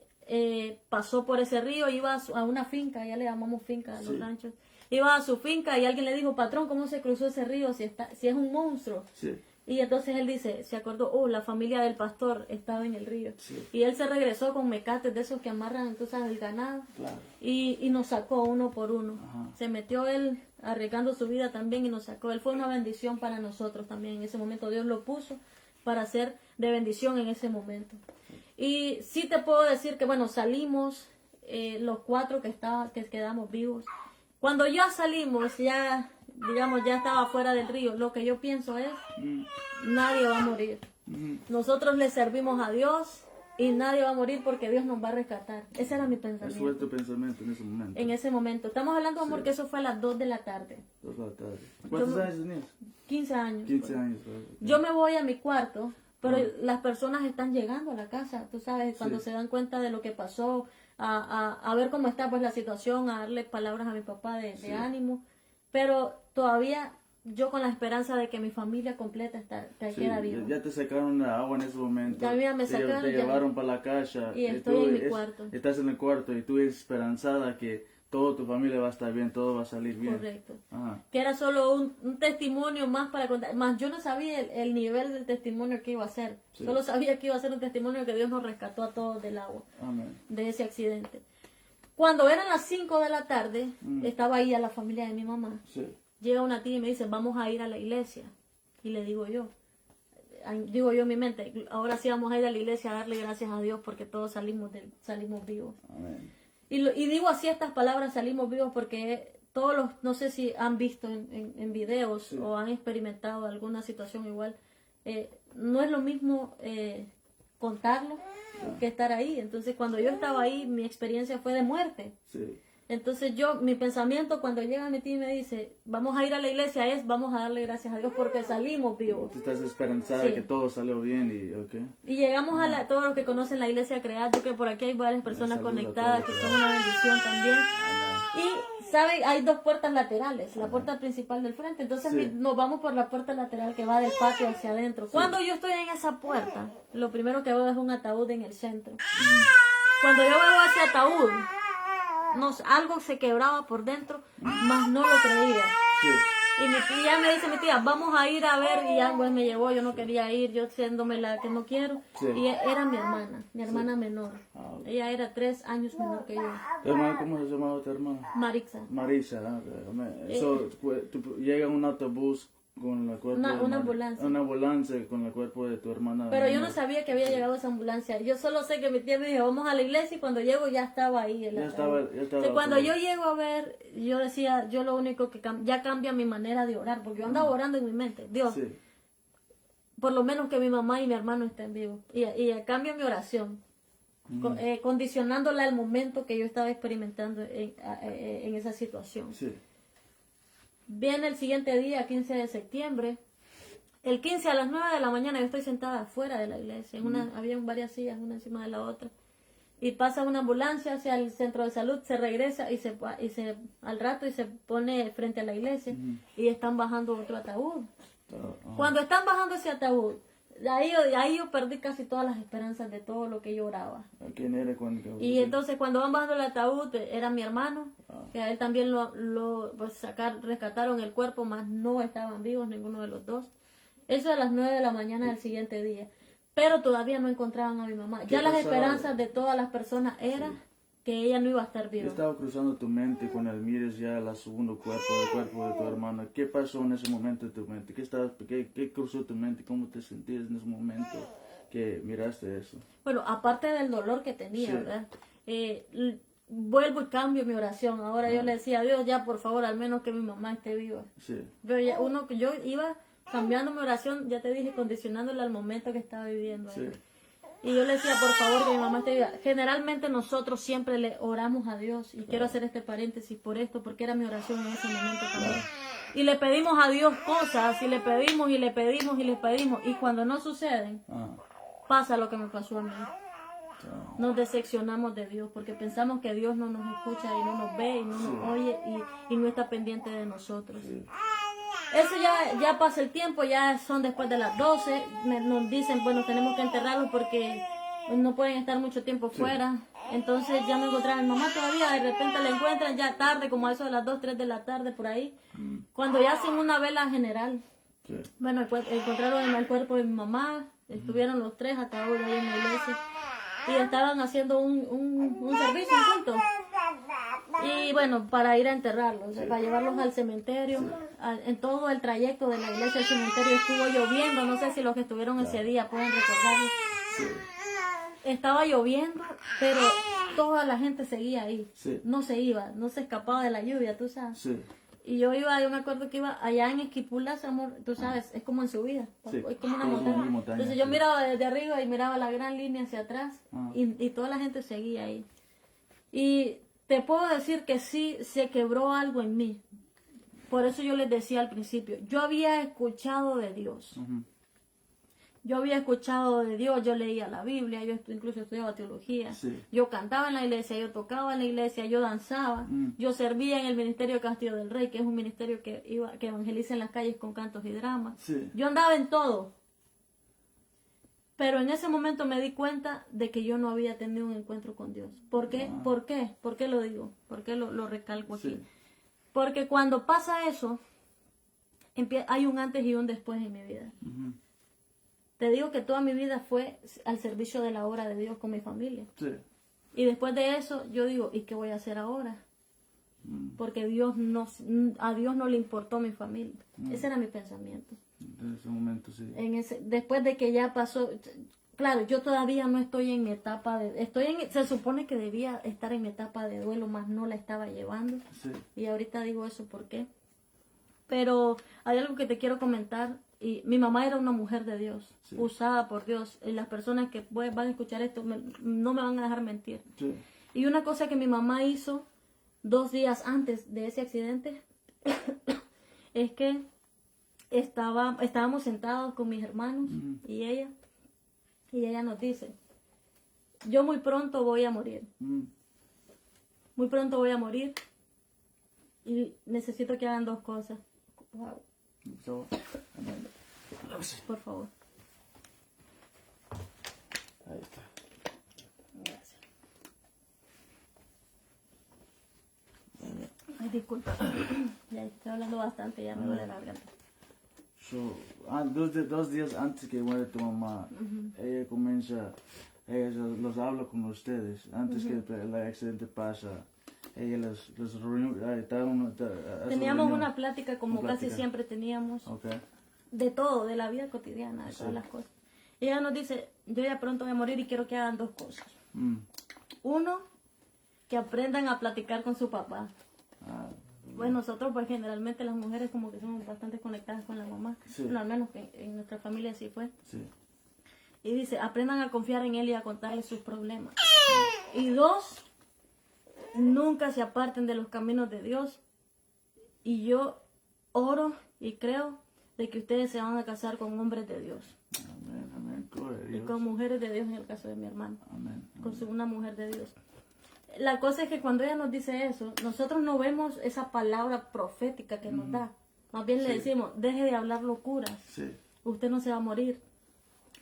pasó por ese río, iba a una finca, ya le llamamos finca a los ranchos. Iba a su finca y alguien le dijo, patrón, ¿cómo se cruzó ese río si es un monstruo? Sí. Y entonces él se acordó, la familia del pastor estaba en el río. Sí. Y él se regresó con mecates de esos que amarran, tú sabes, el ganado. Claro. Y nos sacó uno por uno. Ajá. Se metió él arriesgando su vida también y nos sacó. Él fue una bendición para nosotros también. En ese momento Dios lo puso para ser de bendición en ese momento. Y sí te puedo decir que, bueno, salimos los 4 que quedamos vivos. Cuando ya salimos, ya estaba fuera del río, lo que yo pienso es, nadie va a morir. Nosotros le servimos a Dios y nadie va a morir porque Dios nos va a rescatar. Ese era mi pensamiento. Eso fue tu pensamiento en ese momento. En ese momento. Estamos hablando, amor, que eso fue a las 2 de la tarde. 2 de la tarde. ¿Cuántos años tenías? 15 años. 15 años. Yo me voy a mi cuarto, pero las personas están llegando a la casa, tú sabes, cuando se dan cuenta de lo que pasó, a ver cómo está pues la situación, a darle palabras a mi papá de ánimo, pero todavía yo con la esperanza de que mi familia completa queda viva. Ya te sacaron la agua en ese momento. Ya me sacaron, te llevaron para la casa. Y estoy en mi cuarto. Estás en el cuarto y tú eres esperanzada que toda tu familia va a estar bien, todo va a salir bien. Correcto. Ajá. Que era solo un testimonio más para contar. Más yo no sabía el nivel del testimonio que iba a ser. Sí. Solo sabía que iba a ser un testimonio que Dios nos rescató a todos del agua. Amén. De ese accidente. Cuando eran las 5 de la tarde, estaba ahí a la familia de mi mamá. Sí. Llega una tía y me dice, vamos a ir a la iglesia. Y le digo yo en mi mente, ahora sí vamos a ir a la iglesia a darle gracias a Dios porque todos salimos vivos. Amén. Y digo así estas palabras, salimos vivos, porque no sé si han visto en videos o han experimentado alguna situación igual, no es lo mismo contarlo que estar ahí. Entonces cuando yo estaba ahí, mi experiencia fue de muerte. Sí. Entonces mi pensamiento cuando llega mi tía y me dice, vamos a ir a la iglesia, vamos a darle gracias a Dios porque salimos vivos. Tú estás esperanzada que todo salió bien y llegamos a todos los que conocen la iglesia Crear, yo que por aquí hay varias personas conectadas que son una bendición también. Y, ¿sabe? Hay 2 puertas laterales, la puerta principal del frente, entonces nos vamos por la puerta lateral que va del patio hacia adentro. Cuando yo estoy en esa puerta, lo primero que veo es un ataúd en el centro. Cuando yo veo ese ataúd, algo se quebraba por dentro, mas no lo creía. Sí. Y mi tía me dice, vamos a ir a ver, y ya pues me llevó, yo no quería ir, yo siéndome la que no quiero. Sí. Y era mi hermana menor. Ella era 3 años menor que yo. Hermana, ¿cómo se llamaba tu hermana? Marisa. Marisa. Llega un autobús con la cuerpo Una ambulancia. Una ambulancia con el cuerpo de tu hermana. Pero yo no sabía que había llegado esa ambulancia. Yo solo sé que mi tía me dijo, vamos a la iglesia, y cuando llego ya estaba ahí. Ya estaba. Cuando yo llego a ver, yo decía, yo lo único que ya cambia mi manera de orar, porque yo andaba orando en mi mente. Dios, por lo menos que mi mamá y mi hermano estén vivos. Y cambia mi oración, condicionándola al momento que yo estaba experimentando en esa situación. Sí. Viene el siguiente día, 15 de septiembre. El 15 a las 9 de la mañana yo estoy sentada afuera de la iglesia. Había varias sillas, una encima de la otra. y pasa una ambulancia hacia el centro de salud, se regresa y al rato y se pone frente a la iglesia y están bajando otro ataúd. Cuando están bajando ese ataúd, de ahí yo perdí casi todas las esperanzas de todo lo que yo oraba. ¿Quién era cuando? Y entonces cuando van bajando el ataúd, era mi hermano, que a él también rescataron el cuerpo, mas no estaban vivos ninguno de los dos. Eso a las 9 de la mañana del siguiente día. Pero todavía no encontraban a mi mamá. Ya las esperanzas de todas las personas era que ella no iba a estar viva. Estaba cruzando tu mente cuando mires ya el segundo cuerpo de tu hermana. ¿Qué pasó en ese momento en tu mente? ¿Qué cruzó tu mente? ¿Cómo te sentías en ese momento que miraste eso? Bueno, aparte del dolor que tenía, ¿verdad? Vuelvo y cambio mi oración. Ahora yo le decía a Dios, ya por favor, al menos que mi mamá esté viva. Sí. Pero yo iba cambiando mi oración, ya te dije, condicionándola al momento que estaba viviendo. Sí. Y yo le decía, por favor, que mi mamá esté viva. Generalmente nosotros siempre le oramos a Dios. Y quiero hacer este paréntesis por esto, porque era mi oración en ese momento también. Y le pedimos a Dios cosas, y le pedimos, y le pedimos, y le pedimos. Y cuando no suceden, pasa lo que me pasó a mí. Nos decepcionamos de Dios, porque pensamos que Dios no nos escucha, y no nos ve, y no nos oye, y no está pendiente de nosotros. Sí. Eso ya pasa el tiempo, ya son después de las 12, nos dicen, bueno, tenemos que enterrarlos porque no pueden estar mucho tiempo fuera. Entonces ya no encontraron a mi mamá todavía, de repente la encuentran ya tarde, como a eso de las 2, 3 de la tarde por ahí, cuando ya hacen una vela general. Sí. Bueno, encontraron el cuerpo de mi mamá, estuvieron los 3 hasta ahora ahí en la iglesia y estaban haciendo un servicio, un culto. Y bueno, para ir a enterrarlos, para llevarlos al cementerio. En todo el trayecto de la iglesia al cementerio estuvo lloviendo, no sé si los que estuvieron ese día pueden recordarlo. Sí. Estaba lloviendo, pero toda la gente seguía ahí. Sí. No se iba, no se escapaba de la lluvia, tú sabes. Sí. Y yo me acuerdo que iba allá en Esquipulas, amor, tú sabes, es como en subida, es como una montaña. Entonces yo miraba desde arriba y miraba la gran línea hacia atrás y toda la gente seguía ahí. Y te puedo decir que sí se quebró algo en mí. Por eso yo les decía al principio, yo había escuchado de Dios. Yo había escuchado de Dios, yo leía la Biblia, yo incluso estudiaba teología. Sí. Yo cantaba en la iglesia, yo tocaba en la iglesia, yo danzaba. Yo servía en el ministerio Castillo del Rey, que es un ministerio que evangeliza en las calles con cantos y dramas. Sí. Yo andaba en todo. Pero en ese momento me di cuenta de que yo no había tenido un encuentro con Dios. ¿Por qué? ¿Por qué? ¿Por qué lo digo? ¿Por qué lo recalco aquí? Sí. Porque cuando pasa eso, hay un antes y un después en mi vida. Te digo que toda mi vida fue al servicio de la obra de Dios con mi familia. Sí. Y después de eso, yo digo, ¿y qué voy a hacer ahora? Porque a Dios no le importó mi familia. Ese era mi pensamiento. En ese momento, sí. Después de que ya pasó, claro, yo todavía no estoy en mi etapa se supone que debía estar en mi etapa de duelo, más no la estaba llevando. Sí. Y ahorita digo eso, ¿por qué? Pero hay algo que te quiero comentar. Y mi mamá era una mujer de Dios, sí, usada por Dios. Y las personas que van a escuchar esto no me van a dejar mentir. Sí. Y una cosa que mi mamá hizo 2 días antes de ese accidente es que estábamos sentados con mis hermanos y ella nos dice, yo muy pronto voy a morir. Muy pronto voy a morir y necesito que hagan 2 cosas. Wow. Por favor. Ahí está. Gracias. Ay, disculpa. Ya estoy hablando bastante, ya me duele la garganta. Dos días antes que muere tu mamá, ella los habla con ustedes. Antes que el accidente pasa, ella los reunió. Teníamos una plática como casi siempre teníamos. Okay. De todo, de la vida cotidiana, de todas las cosas. Y ella nos dice, yo ya pronto voy a morir y quiero que hagan 2 cosas. Uno, que aprendan a platicar con su papá. Bueno, nosotros pues generalmente las mujeres como que somos bastante conectadas con la mamá. Sí. Bueno, al menos en nuestra familia así fue. Sí. Y dice, aprendan a confiar en él y a contarle sus problemas. Y 2, nunca se aparten de los caminos de Dios. Y yo oro y creo de que ustedes se van a casar con hombres de Dios. Amén, amén. Gloria a y Dios. con mujeres de Dios en el caso de mi hermano, Amén. con una mujer de Dios. La cosa es que cuando ella nos dice eso, nosotros no vemos esa palabra profética que nos da. Más bien le Sí. decimos, deje de hablar locuras, Sí. usted no se va a morir.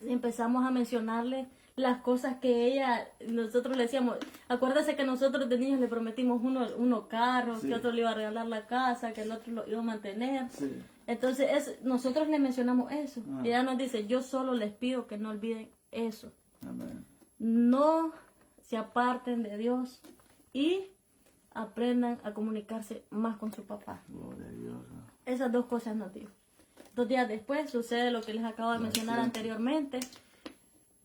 Y empezamos a mencionarle las cosas que nosotros le decíamos, acuérdese que nosotros de niños le prometimos uno carros, Sí. que otro le iba a regalar la casa, que el otro lo iba a mantener. Sí. Entonces nosotros le mencionamos eso. Ah. Y ella nos dice, yo solo les pido que no olviden eso. Amén. No se aparten de Dios y aprendan a comunicarse más con su papá. Gloria a Dios. Esas dos cosas nos dijo. 2 días después sucede lo que les acabo de mencionar anteriormente.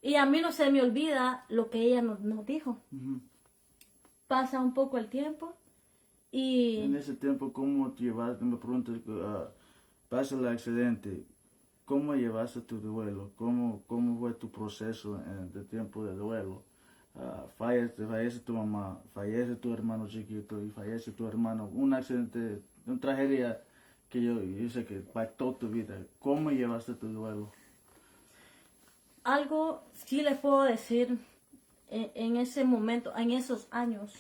Y a mí no se me olvida lo que ella nos dijo. Ujú. Pasa un poco el tiempo y En ese tiempo, ¿cómo llevaste? Me pregunto, pasa el accidente, ¿cómo llevaste tu duelo? ¿Cómo fue tu proceso de tiempo de duelo? Fallece tu mamá, fallece tu hermano chiquito y fallece tu hermano. Un accidente, una tragedia que yo sé que impactó tu vida. ¿Cómo llevaste tu duelo? algo sí les puedo decir en ese momento, en esos años,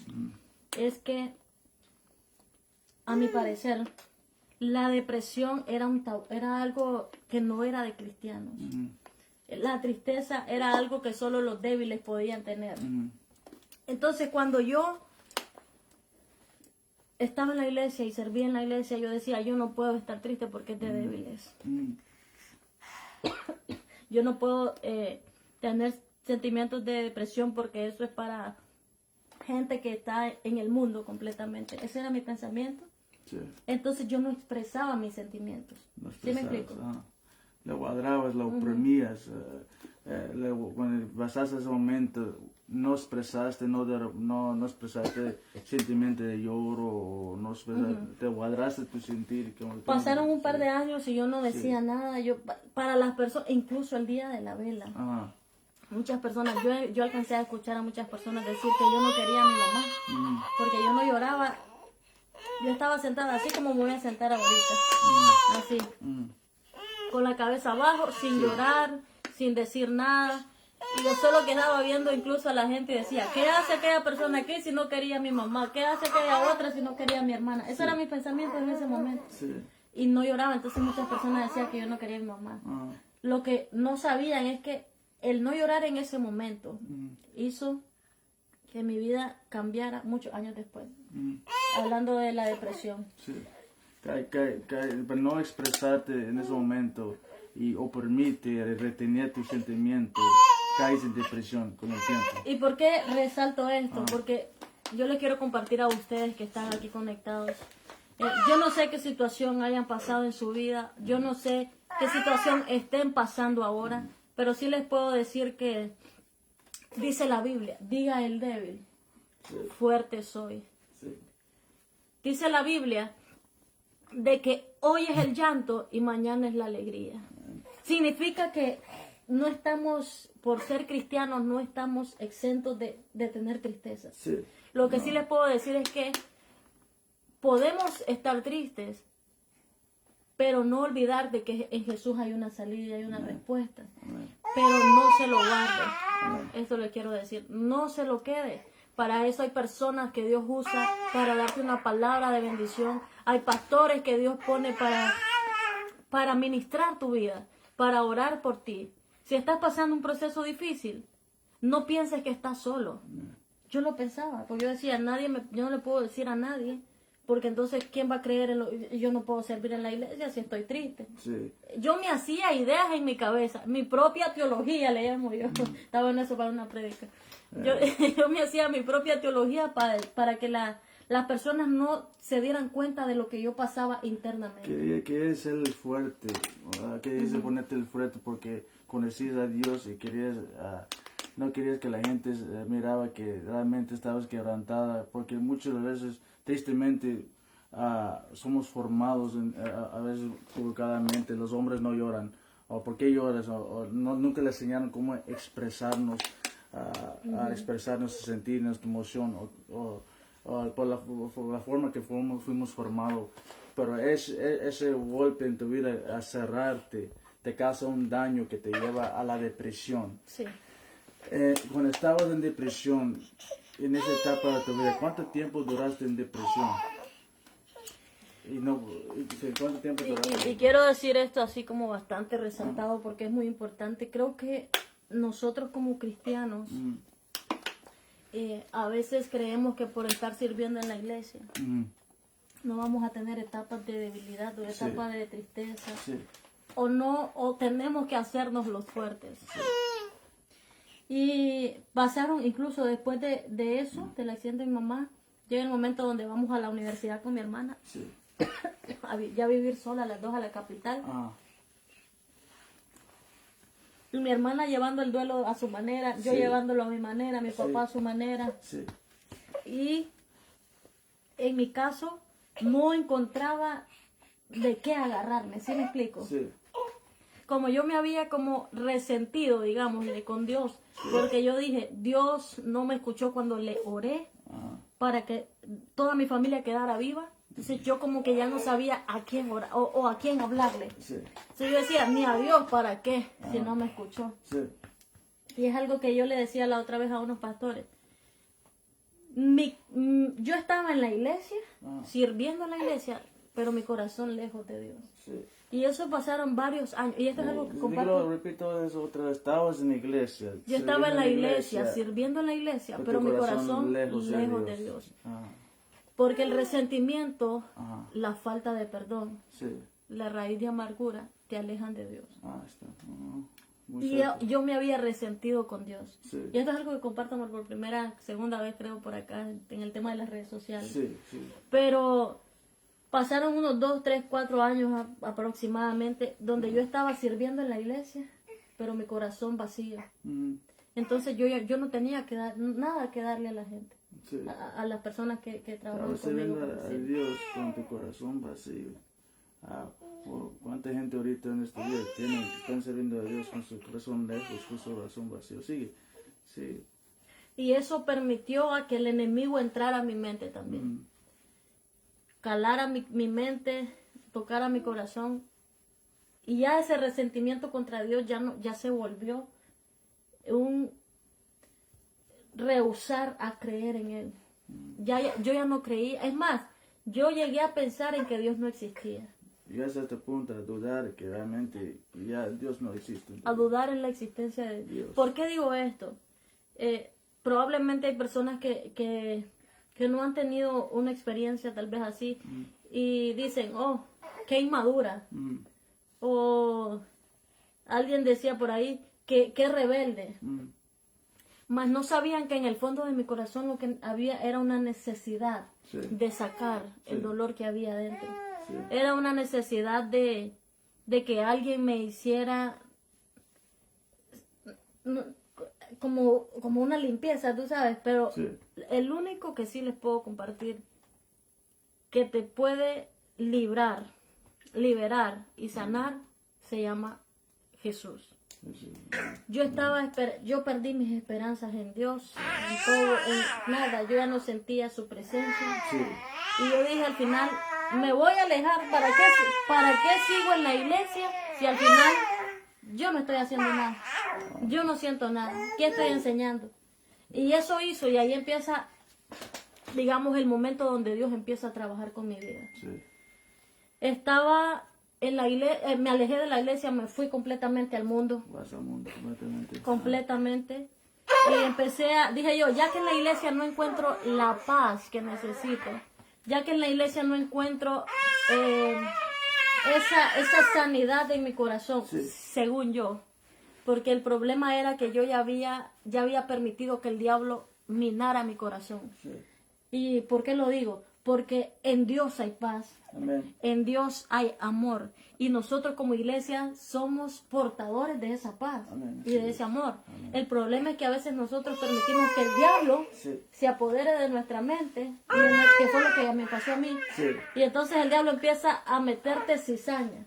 es que a mi parecer la depresión era algo que no era de cristianos. La tristeza era algo que solo los débiles podían tener. Entonces cuando yo estaba en la iglesia y servía en la iglesia, yo decía, yo no puedo estar triste porque es de débiles. Yo no puedo tener sentimientos de depresión porque eso es para gente que está en el mundo completamente. Ese era mi pensamiento. Sí. Entonces yo no expresaba mis sentimientos. Lo ¿Sí me explico? expresabas, lo guardrabas, lo oprimías. Cuando pasaste ese momento, no expresaste, no expresaste sentimiento de lloro, o no expresaste, te guardaste tu sentir. Pasaron un par de años y yo no decía nada. Yo para las personas, incluso el día de la vela, Ajá. muchas personas, yo alcancé a escuchar a muchas personas decir que yo no quería a mi mamá, porque yo no lloraba. Yo estaba sentada así como me voy a sentar ahorita, así, con la cabeza abajo, sin llorar, sin decir nada. Y yo solo quedaba viendo incluso a la gente y decía, ¿qué hace aquella persona aquí si no quería a mi mamá? ¿Qué hace aquella otra si no quería a mi hermana? Ese era mi pensamiento en ese momento. Sí. Y no lloraba, entonces muchas personas decían que yo no quería a mi mamá. Lo que no sabían es que el no llorar en ese momento hizo que mi vida cambiara muchos años después. Hablando de la depresión. Sí. Para no expresarte en ese momento y oprimite, retener tus sentimientos, caes en depresión con el tiempo. ¿Y por qué resalto esto? Porque yo les quiero compartir a ustedes que están aquí conectados. Yo no sé qué situación hayan pasado en su vida, yo no sé qué situación estén pasando ahora, pero sí les puedo decir que dice la Biblia, diga el débil, fuerte soy. Sí. Dice la Biblia de que hoy es el llanto y mañana es la alegría. Significa que no estamos, por ser cristianos, no estamos exentos de tener tristeza. Sí. Lo que sí les puedo decir es que podemos estar tristes, pero no olvidar de que en Jesús hay una salida y una respuesta. Pero no se lo guarde. Esto le quiero decir. No se lo quede. Para eso hay personas que Dios usa para darte una palabra de bendición. Hay pastores que Dios pone para ministrar tu vida, para orar por ti. Si estás pasando un proceso difícil, no pienses que estás solo. Yo lo pensaba, porque yo decía, yo no le puedo decir a nadie, porque entonces, ¿quién va a creer en yo no puedo servir en la iglesia si estoy triste? Sí. Yo me hacía ideas en mi cabeza, mi propia teología, le llamo yo. Estaba en eso para una prédica. Yo me hacía mi propia teología para que las personas no se dieran cuenta de lo que yo pasaba internamente. Que es el fuerte, ¿verdad? Que es ponerte el fuerte porque conocías a Dios y no querías que la gente miraba que realmente estabas quebrantada, porque muchas veces, tristemente, somos formados a veces equivocadamente, los hombres no lloran, o ¿por qué lloras? Nunca les enseñaron cómo expresarnos, a expresar nuestro sentir, nuestra emoción, o por la forma que fuimos formados. Pero ese golpe en tu vida a cerrarte te causa un daño que te lleva a la depresión. Sí. Cuando estabas en depresión, en esa etapa de tu vida, ¿cuánto tiempo duraste en depresión? ¿Cuánto tiempo duraste? Y quiero decir esto así como bastante resaltado porque es muy importante. Creo que nosotros como cristianos a veces creemos que por estar sirviendo en la iglesia no vamos a tener etapas de debilidad o etapas de tristeza. Sí. O tenemos que hacernos los fuertes. Sí. Y pasaron, incluso después de eso, del accidente de mi mamá, llega el momento donde vamos a la universidad con mi hermana. Sí. Ya vivir sola, las dos a la capital. Y mi hermana llevando el duelo a su manera, yo llevándolo a mi manera, mi papá a su manera. Sí. Y en mi caso, no encontraba de qué agarrarme, ¿sí me explico? Sí. Como yo me había como resentido, digamos, con Dios, porque yo dije, Dios no me escuchó cuando le oré para que toda mi familia quedara viva. Entonces yo como que ya no sabía a quién orar o a quién hablarle. Sí. Entonces yo decía, ni a Dios, ¿para qué? Si no me escuchó. Sí. Y es algo que yo le decía la otra vez a unos pastores. Yo estaba en la iglesia, sirviendo en la iglesia, pero mi corazón lejos de Dios. Sí. Y eso pasaron varios años. Y esto es algo que comparto. Yo repito eso otra vez. Estabas en la iglesia. Yo estaba en la iglesia, sirviendo en la iglesia, pero mi corazón lejos de Dios. Porque el resentimiento, la falta de perdón, la raíz de amargura, te alejan de Dios. Y yo me había resentido con Dios. Sí. Y esto es algo que comparto por segunda vez creo por acá, en el tema de las redes sociales. Sí, sí. Pero pasaron unos 2, 3, 4 años aproximadamente, donde yo estaba sirviendo en la iglesia, pero mi corazón vacío. Entonces yo no tenía que dar nada que darle a la gente, a las personas que trabajan conmigo. A Dios con tu corazón vacío. ¿Cuánta gente ahorita en este día están sirviendo a Dios con su corazón lejos, con su corazón vacío? Sigue. Sí. Y eso permitió a que el enemigo entrara a mi mente también. Calara mi mente, tocara mi corazón. Y ya ese resentimiento contra Dios ya se volvió un rehusar a creer en Él. Yo ya no creía. Es más, yo llegué a pensar en que Dios no existía. Y hasta este punto a dudar que realmente ya Dios no existe. A dudar en la existencia de Dios. ¿Por qué digo esto? Probablemente hay personas que no han tenido una experiencia tal vez así y dicen, oh, qué inmadura. O alguien decía por ahí, qué rebelde. Mas no sabían que en el fondo de mi corazón lo que había era una necesidad de sacar el dolor que había dentro. Sí. Era una necesidad de que alguien me hiciera como una limpieza, tú sabes, pero el único que sí les puedo compartir que te puede liberar y sanar se llama Jesús. Yo perdí mis esperanzas en Dios, en todo, en nada, yo ya no sentía su presencia. Y yo dije al final, me voy a alejar, ¿para qué sigo en la iglesia si al final yo no estoy haciendo nada? Yo no siento nada, ¿qué estoy enseñando? Y eso hizo, y ahí empieza, digamos, el momento donde Dios empieza a trabajar con mi vida. Estaba en la iglesia, me alejé de la iglesia, me fui completamente al mundo. Vas al mundo, completamente. Completamente. Y dije yo, ya que en la iglesia no encuentro la paz que necesito, ya que en la iglesia no encuentro esa sanidad en mi corazón, según yo, porque el problema era que yo ya había permitido que el diablo minara mi corazón. ¿Y por qué lo digo? Porque en Dios hay paz. Amén. En Dios hay amor. Y nosotros como iglesia somos portadores de esa paz. Amén. Y de ese amor. Amén. El problema es que a veces nosotros permitimos que el diablo se apodere de nuestra mente, que fue lo que me pasó a mí. Y entonces el diablo empieza a meterte cizaña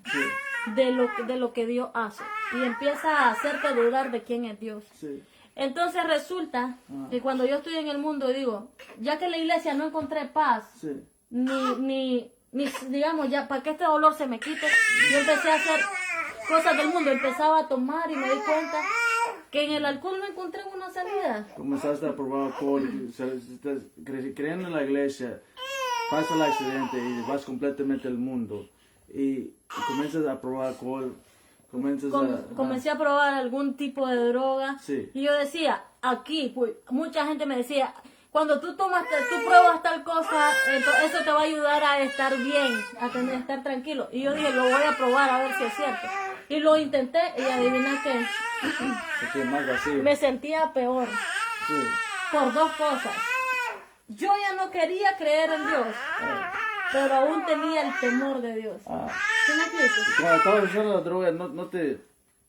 de lo que Dios hace. Y empieza a hacerte dudar de quién es Dios. Entonces resulta que cuando yo estoy en el mundo digo, ya que en la iglesia no encontré paz, ni digamos, ya para que este dolor se me quite, yo empecé a hacer cosas del mundo, empezaba a tomar y me di cuenta que en el alcohol no encontré una salida. Comenzaste a probar alcohol, estás creyendo en la iglesia, pasa el accidente y vas completamente al mundo. Y comienzas a probar alcohol, Comencé a probar algún tipo de droga. Sí. Y yo decía, aquí, pues, mucha gente me decía, cuando tú pruebas tal cosa, eso te va a ayudar a estar bien, a estar tranquilo. Y yo dije, lo voy a probar a ver si es cierto. Y lo intenté y adivina que más vacío. me sentía peor. Sí. Por dos cosas. Yo ya no quería creer en Dios, pero aún tenía el temor de Dios. ¿Sí me explico? Cuando estabas usando la droga, no te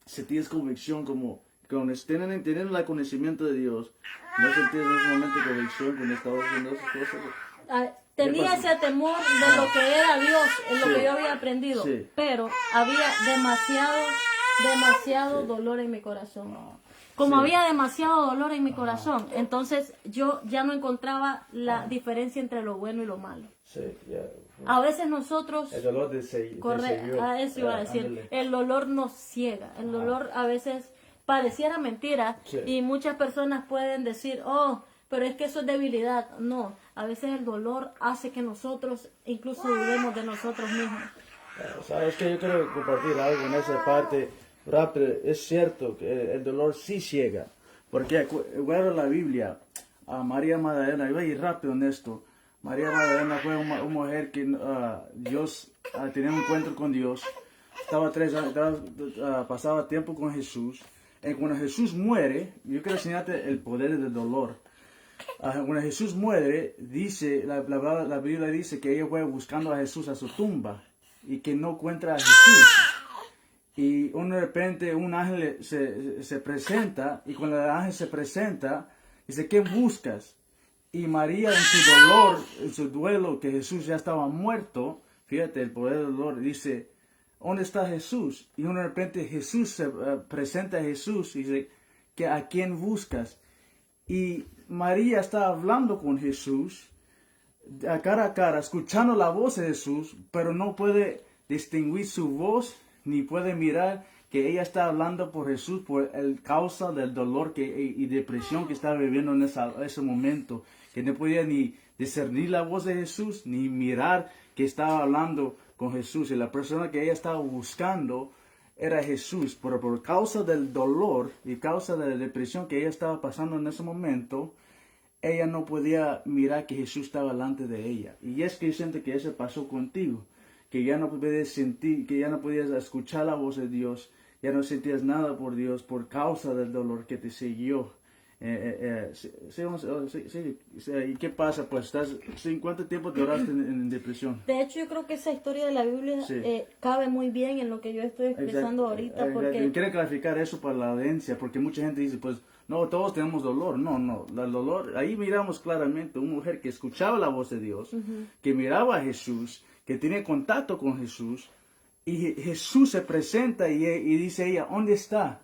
sentías convicción como teniendo el conocimiento de Dios. ¿No sentías en ese momento convicción cuando estabas haciendo esas cosas? Tenía ese temor de lo que era Dios, en lo Sí. que yo había aprendido, Sí. pero había demasiado dolor en mi corazón. Como Sí. había demasiado dolor en mi corazón, entonces yo ya no encontraba la diferencia entre lo bueno y lo malo. Sí, ya. A veces nosotros, El dolor de correcto, a eso iba a decir, el dolor nos ciega, el dolor a veces pareciera mentira Sí. y muchas personas pueden decir, oh, pero es que eso es debilidad. No, a veces el dolor hace que nosotros incluso dudemos de nosotros mismos. Sabes que yo quiero compartir algo en esa parte rápido. Es cierto que el dolor sí ciega, porque guardo la Biblia a María Magdalena. Iba a ir rápido en esto. María Magdalena fue una mujer que Dios tenía un encuentro con Dios. Estaba 3 años, pasaba tiempo con Jesús. Y cuando Jesús muere, yo quiero enseñarte el poder del dolor. Cuando Jesús muere, dice la Biblia dice que ella fue buscando a Jesús a su tumba y que no encuentra a Jesús. Y de repente un ángel se presenta, y cuando el ángel se presenta, dice, ¿qué buscas? Y María, en su dolor, en su duelo, que Jesús ya estaba muerto, fíjate el poder del dolor, dice, ¿dónde está Jesús? Y de repente Jesús se presenta a Jesús y dice, ¿a quién buscas? Y María está hablando con Jesús, cara a cara, escuchando la voz de Jesús, pero no puede distinguir su voz, ni puede mirar que ella está hablando por Jesús por el causa del dolor y depresión que estaba viviendo en ese momento, que no podía ni discernir la voz de Jesús, ni mirar que estaba hablando con Jesús. Y la persona que ella estaba buscando era Jesús, pero por causa del dolor y causa de la depresión que ella estaba pasando en ese momento, ella no podía mirar que Jesús estaba delante de ella. Y es que yo siento que eso pasó contigo, que ya no podías sentir, que ya no podías escuchar la voz de Dios, ya no sentías nada por Dios por causa del dolor que te siguió. ¿Y qué pasa? Pues ¿cuánto tiempo te oraste en depresión? De hecho, yo creo que esa historia de la Biblia Sí. cabe muy bien en lo que yo estoy expresando ahorita, porque Quiero clarificar eso para la audiencia, porque mucha gente dice, pues, no, todos tenemos dolor. No, el dolor, ahí miramos claramente una mujer que escuchaba la voz de Dios, que miraba a Jesús, que tenía contacto con Jesús, y Jesús se presenta y dice ella, ¿dónde está?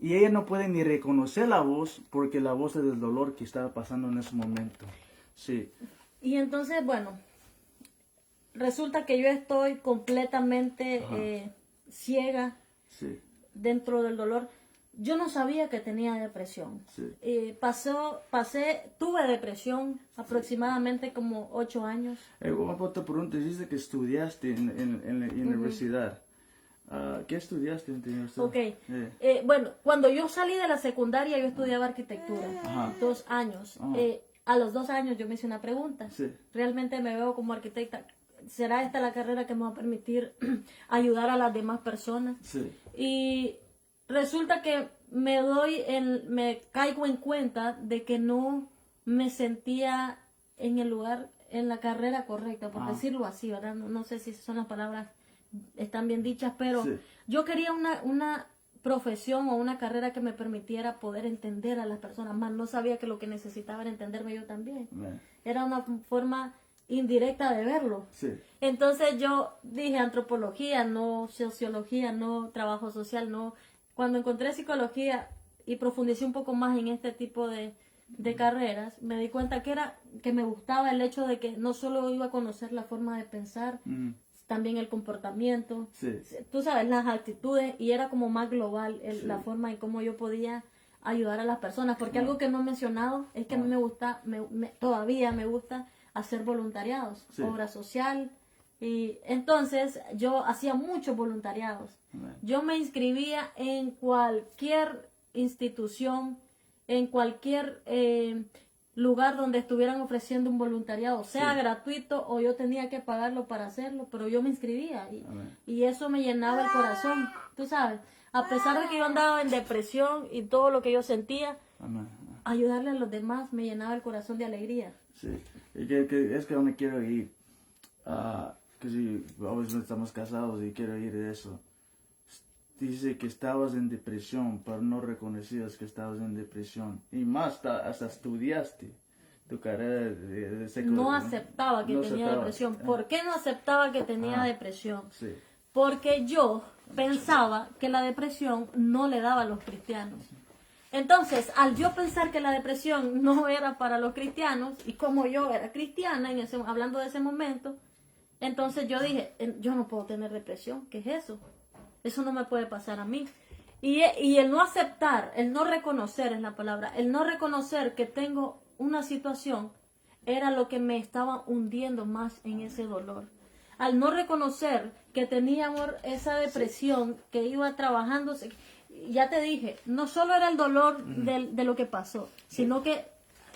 Y ella no puede ni reconocer la voz, porque la voz es del dolor que estaba pasando en ese momento. Sí. Y entonces, bueno, resulta que yo estoy completamente ciega Sí. dentro del dolor. Yo no sabía que tenía depresión. Sí. Tuve depresión aproximadamente como 8 años. Una pregunta, dice que estudiaste en la universidad. ¿Qué estudiaste en la universidad? Ok. Bueno, cuando yo salí de la secundaria yo estudiaba arquitectura. Ajá. 2 años. Ajá. A los 2 años yo me hice una pregunta. Sí. ¿Realmente me veo como arquitecta? ¿Será esta la carrera que me va a permitir ayudar a las demás personas? Sí. Y resulta que me caigo en cuenta de que no me sentía en el lugar, en la carrera correcta, por decirlo así, ¿verdad? No sé si son las palabras están bien dichas, pero Sí. yo quería una profesión o una carrera que me permitiera poder entender a las personas, más no sabía que lo que necesitaba era entenderme yo también. Era una forma indirecta de verlo. Sí. Entonces yo dije antropología, no sociología, no trabajo social, no. Cuando encontré psicología y profundicé un poco más en este tipo de carreras, me di cuenta que me gustaba el hecho de que no solo iba a conocer la forma de pensar, también el comportamiento, Sí. tú sabes, las actitudes, y era como más global la forma en cómo yo podía ayudar a las personas, porque algo que no he mencionado es que a mí me gusta, todavía me gusta hacer voluntariados, obra social, y entonces yo hacía muchos voluntariados. Yo me inscribía en cualquier institución, en cualquier lugar donde estuvieran ofreciendo un voluntariado, sea gratuito o yo tenía que pagarlo para hacerlo, pero yo me inscribía y eso me llenaba el corazón, tú sabes, a pesar de que yo andaba en depresión y todo lo que yo sentía, ayudarle a los demás me llenaba el corazón de alegría. Sí, y que es que donde quiero ir, que si obviamente estamos casados y quiero ir de eso. Dice que estabas en depresión, pero no reconocías que estabas en depresión. Y más, hasta estudiaste tu carrera de secundaria. No aceptaba que tenía depresión. ¿Por qué no aceptaba que tenía depresión? Sí. Porque yo pensaba que la depresión no le daba a los cristianos. Entonces, al yo pensar que la depresión no era para los cristianos, y como yo era cristiana, hablando de ese momento, entonces yo dije, yo no puedo tener depresión. ¿Qué es eso? Eso no me puede pasar a mí. Y el no aceptar, el no reconocer es la palabra, el no reconocer que tengo una situación era lo que me estaba hundiendo más en ese dolor. Al no reconocer que teníamos esa depresión, que iba trabajándose, ya te dije, no solo era el dolor de lo que pasó, sino que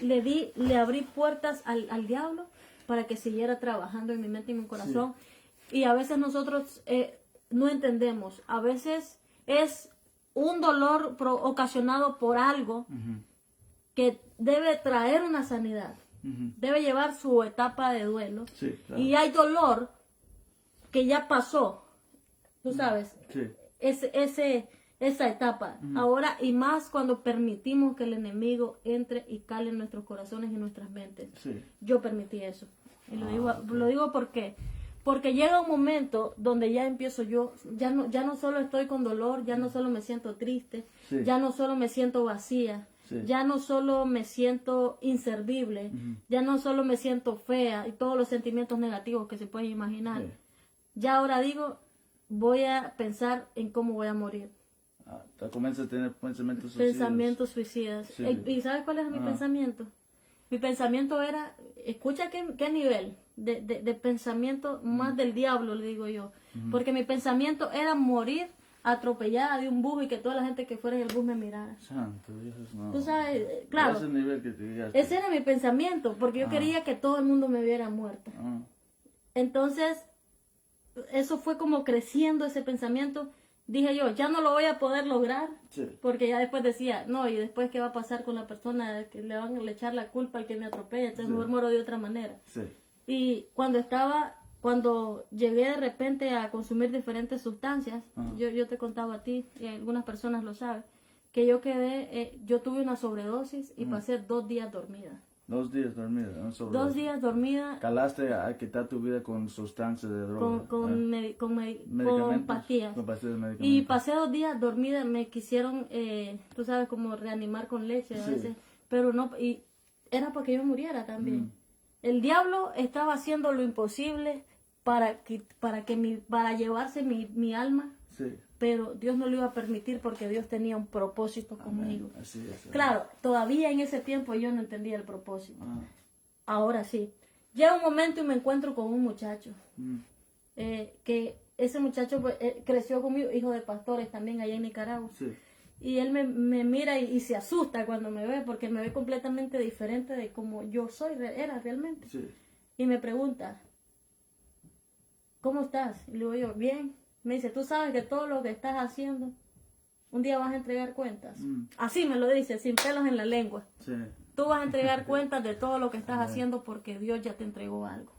le abrí puertas al diablo para que siguiera trabajando en mi mente y mi corazón. Y a veces nosotros no entendemos, a veces es un dolor ocasionado por algo que debe traer una sanidad, debe llevar su etapa de duelo, y hay dolor que ya pasó, tú sabes, esa etapa, ahora y más cuando permitimos que el enemigo entre y cale en nuestros corazones y nuestras mentes. Yo permití eso, y lo digo porque llega un momento donde ya empiezo yo, ya no solo estoy con dolor, ya no solo me siento triste, ya no solo me siento vacía, ya no solo me siento inservible, ya no solo me siento fea y todos los sentimientos negativos que se pueden imaginar. Ya ahora digo, voy a pensar en cómo voy a morir. Comienza a tener pensamientos suicidas. ¿Y sabes cuál es mi pensamiento? Mi pensamiento era, escucha qué nivel de pensamiento más del diablo, le digo yo. Porque mi pensamiento era morir atropellada de un bus y que toda la gente que fuera en el bus me mirara. Santo Dios, no. Tú sabes, claro, Ese nivel que te llegaste. ese era mi pensamiento, porque yo quería que todo el mundo me viera muerta. Entonces, eso fue como creciendo ese pensamiento. Dije yo, ya no lo voy a poder lograr, porque ya después decía, no, y después qué va a pasar con la persona que le van a echar la culpa al que me atropella, entonces mejor muero de otra manera. Y cuando llegué de repente a consumir diferentes sustancias, yo te contaba a ti, y algunas personas lo saben, que yo tuve una sobredosis y pasé 2 días dormida. 2 días dormida, 2 días dormida. Calaste a quitar tu vida con sustancias de droga. Con pastillas. Y pasé 2 días dormida, me quisieron, tú sabes, como reanimar con leche a veces, pero no, y era para que yo muriera también. El diablo estaba haciendo lo imposible para llevarse mi alma, pero Dios no lo iba a permitir porque Dios tenía un propósito conmigo. Así es. Claro, todavía en ese tiempo yo no entendía el propósito. Ahora sí. Llega un momento y me encuentro con un muchacho, que ese muchacho creció conmigo, hijo de pastores también allá en Nicaragua. Y él me mira y se asusta cuando me ve, porque me ve completamente diferente de como yo era realmente. Y me pregunta, ¿cómo estás? Y le digo yo, bien. Me dice, tú sabes que todo lo que estás haciendo, un día vas a entregar cuentas. Así me lo dice, sin pelos en la lengua. Tú vas a entregar cuentas de todo lo que estás haciendo porque Dios ya te entregó algo.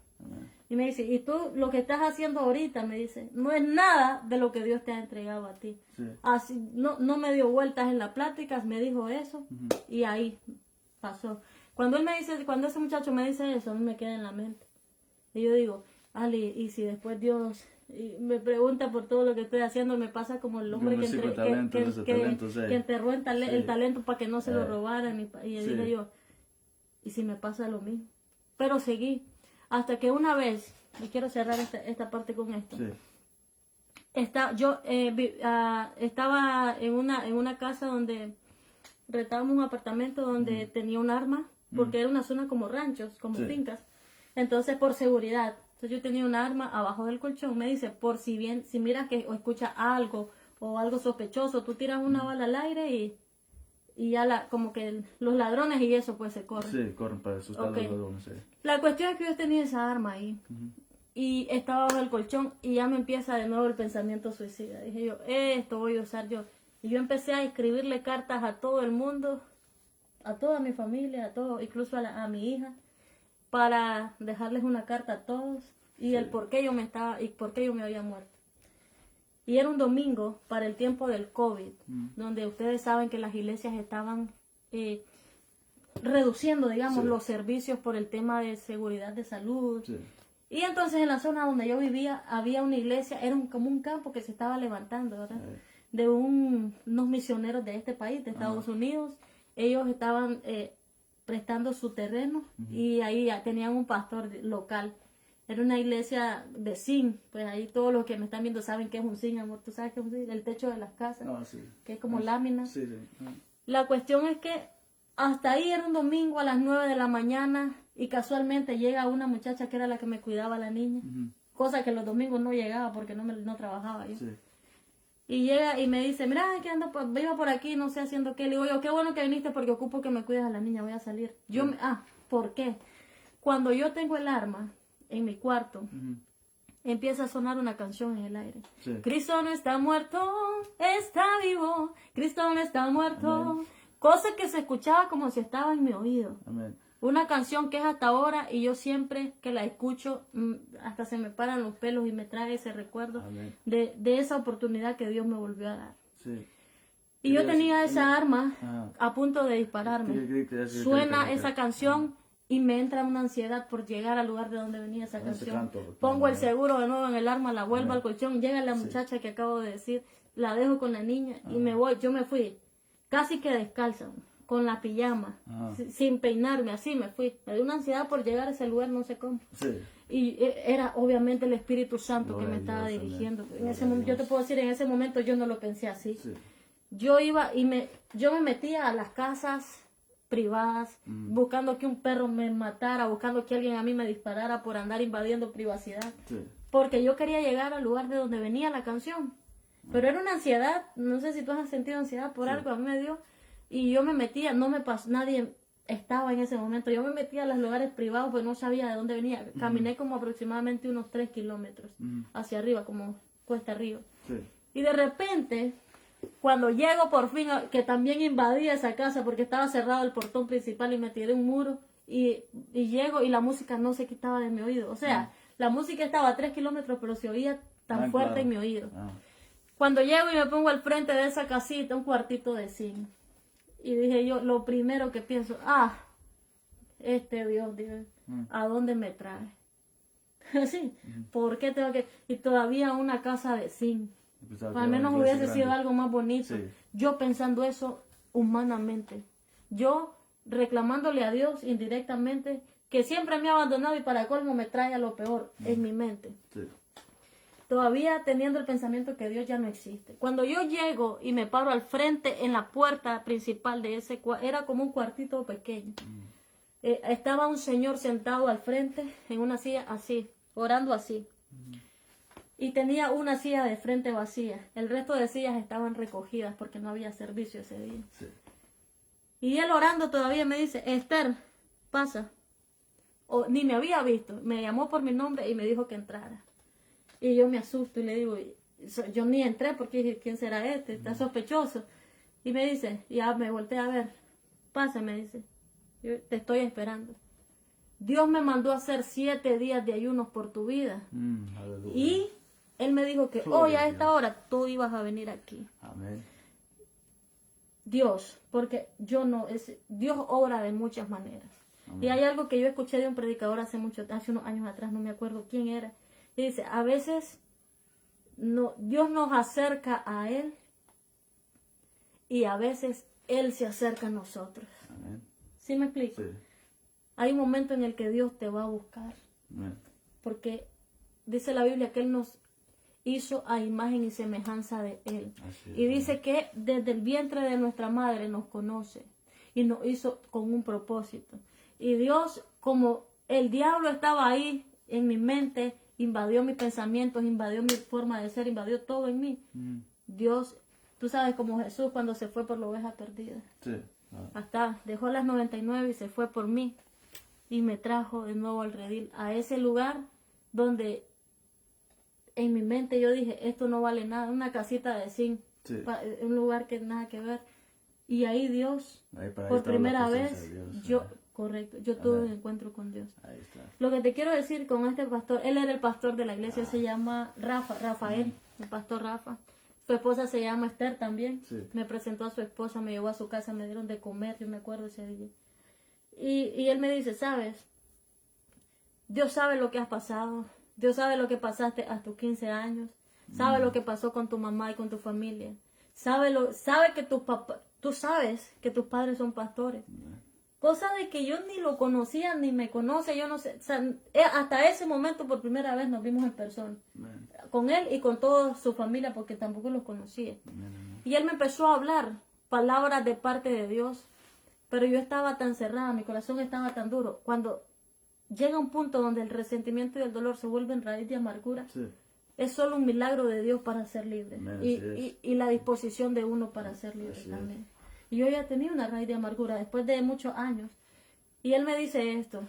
Y me dice, y tú lo que estás haciendo ahorita, me dice, no es nada de lo que Dios te ha entregado a ti. Así, no me dio vueltas en la plática, me dijo eso y ahí pasó. Cuando ese muchacho me dice eso, a mí me queda en la mente. Y yo digo, Ali, y si después Dios me pregunta por todo lo que estoy haciendo, me pasa como el hombre que enterró el talento para que no se lo robaran. Y dije yo, y si me pasa lo mismo. Pero seguí, hasta que una vez y quiero cerrar esta parte con esto. Sí. Yo estaba en una casa donde rentábamos un apartamento donde tenía un arma, porque era una zona como ranchos, como Sí. fincas. Entonces, por seguridad, entonces yo tenía un arma abajo del colchón. Me dice, por si miras que o escuchas algo o algo sospechoso, tú tiras una bala al aire y ya como que los ladrones y eso pues se corren. Sí, corren para asustar Ok. a los ladrones. Sí. La cuestión es que yo tenía esa arma ahí y estaba bajo el colchón y ya me empieza de nuevo el pensamiento suicida. Dije yo, esto voy a usar yo. Y yo empecé a escribirle cartas a todo el mundo, a toda mi familia, a todo, incluso a mi hija, para dejarles una carta a todos y el por qué yo me había muerto. Y era un domingo para el tiempo del COVID, donde ustedes saben que las iglesias estaban reduciendo, digamos, Sí. los servicios por el tema de seguridad de salud. Sí. Y entonces en la zona donde yo vivía había una iglesia, era como un campo que se estaba levantando, ¿verdad? De unos misioneros de este país, de Estados Unidos. Ellos estaban prestando su terreno y ahí ya tenían un pastor local. Era una iglesia de zinc, pues ahí todos los que me están viendo saben qué es un zinc, amor. ¿Tú sabes qué es un zinc? El techo de las casas, Ah, sí. que es como lámina. Sí, sí. La cuestión es que hasta ahí era un domingo a las 9 de la mañana y casualmente llega una muchacha que era la que me cuidaba a la niña, cosa que los domingos no llegaba porque no trabajaba yo. Sí. Y llega y me dice, mira, que ando, iba por aquí, no sé haciendo qué. Le digo yo, qué bueno que viniste porque ocupo que me cuides a la niña, voy a salir. ¿Por qué? Cuando yo tengo el arma en mi cuarto, empieza a sonar una canción en el aire. Sí. Cristo no está muerto, está vivo. Cristo no está muerto. Amén. Cosa que se escuchaba como si estaba en mi oído. Amén. Una canción que es hasta ahora y yo siempre que la escucho hasta se me paran los pelos y me trae ese recuerdo Amén. de esa oportunidad que Dios me volvió a dar. Sí. Y yo tenía esa arma Ajá. a punto de dispararme. Suena esa canción y me entra una ansiedad por llegar al lugar de donde venía esa Ese canción. canto. Pongo el seguro de nuevo en el arma, la vuelvo al colchón, llega la muchacha que acabo de decir, la dejo con la niña y me voy. Yo me fui casi que descalza, con la pijama, sin peinarme, así me fui. Me dio una ansiedad por llegar a ese lugar, no sé cómo. Sí. Y era obviamente el Espíritu Santo Gloria que me a estaba Dios, dirigiendo. amén. En ese Gloria a momento, yo Dios. te puedo decir, en ese momento yo no lo pensé así. Sí. Yo iba y yo me metía a las casas privadas, buscando que un perro me matara, buscando que alguien a mí me disparara por andar invadiendo privacidad. Sí. Porque yo quería llegar al lugar de donde venía la canción. Pero era una ansiedad, no sé si tú has sentido ansiedad por algo, a mí me dio. Y yo me metía, no me pasó, nadie estaba en ese momento. Yo me metía a los lugares privados, pues no sabía de dónde venía. Caminé como aproximadamente unos 3 kilómetros hacia arriba, como cuesta arriba. Sí. Y de repente, cuando llego por fin, que también invadí esa casa porque estaba cerrado el portón principal y me tiré un muro, y llego y la música no se quitaba de mi oído. O sea, la música estaba a 3 kilómetros, pero se oía tan fuerte Claro. en mi oído. Ah. Cuando llego y me pongo al frente de esa casita, un cuartito de zinc. Y dije yo, lo primero que pienso, Dios, ¿a dónde me trae? Así, ¿por qué tengo que...? Y todavía una casa de zinc. Pensaba que Al era menos una iglesia hubiese sido grande. algo más bonito. Sí. Yo pensando eso humanamente. Yo reclamándole a Dios indirectamente, que siempre me ha abandonado y para colmo me trae a lo peor en mi mente. Sí. Todavía teniendo el pensamiento que Dios ya no existe. Cuando yo llego y me paro al frente en la puerta principal de ese cuarto, era como un cuartito pequeño. Estaba un señor sentado al frente en una silla así, orando así. Y tenía una silla de frente vacía. El resto de sillas estaban recogidas porque no había servicio ese día. Sí. Y él orando todavía me dice, Esther, pasa. Ni me había visto. Me llamó por mi nombre y me dijo que entrara. Y yo me asusto y le digo, yo ni entré porque dije, ¿quién será este? Está sospechoso. Y me dice, ya me volteé a ver, pasa, me dice, yo te estoy esperando. Dios me mandó a hacer 7 días de ayunos por tu vida. Aleluya. Y él me dijo que Gloria hoy a a esta Dios. hora tú ibas a venir aquí. Amén. Dios, porque Dios obra de muchas maneras. Y hay algo que yo escuché de un predicador hace unos años atrás, no me acuerdo quién era. Y dice, a veces Dios nos acerca a Él y a veces Él se acerca a nosotros. Amén. ¿Sí me explico? Sí. Hay un momento en el que Dios te va a buscar Amén. porque dice la Biblia que Él nos hizo a imagen y semejanza de Él. Así es, Y dice que desde el vientre de nuestra madre nos conoce y nos hizo con un propósito. Y Dios, como el diablo estaba ahí en mi mente, invadió mis pensamientos, invadió mi forma de ser, invadió todo en mí. Dios, tú sabes, como Jesús cuando se fue por la oveja perdida. Sí. Hasta dejó las 99 y se fue por mí. Y me trajo de nuevo al redil, a ese lugar donde en mi mente yo dije, esto no vale nada, una casita de zinc, Sí. Un lugar que nada que ver. Y ahí Dios, Ahí para ahí por estaba la primera presencia vez, de Dios. yo, correcto, yo tuve Ajá. un encuentro con Dios. Ahí está. Lo que te quiero decir con este pastor, él era el pastor de la iglesia, se llama Rafael, el pastor Rafa. Su esposa se llama Esther también. Sí. Me presentó a su esposa, me llevó a su casa, me dieron de comer, yo me acuerdo ese día. Y él me dice, ¿sabes? Dios sabe lo que has pasado. Dios sabe lo que pasaste a tus 15 años. Sabe lo que pasó con tu mamá y con tu familia. Sabe que tus papás, tú sabes que tus padres son pastores. Cosa de que yo ni lo conocía, ni me conoce, yo no sé. O sea, hasta ese momento por primera vez nos vimos en persona. Amén. Con él y con toda su familia, porque tampoco los conocía. Amén. Y él me empezó a hablar palabras de parte de Dios. Pero yo estaba tan cerrada, mi corazón estaba tan duro. Cuando llega un punto donde el resentimiento y el dolor se vuelven raíz de amargura, Sí. es solo un milagro de Dios para ser libre. Amén, Y, así y la disposición de uno para ser libre Así también. Y yo ya tenía una raíz de amargura después de muchos años. Y él me dice esto.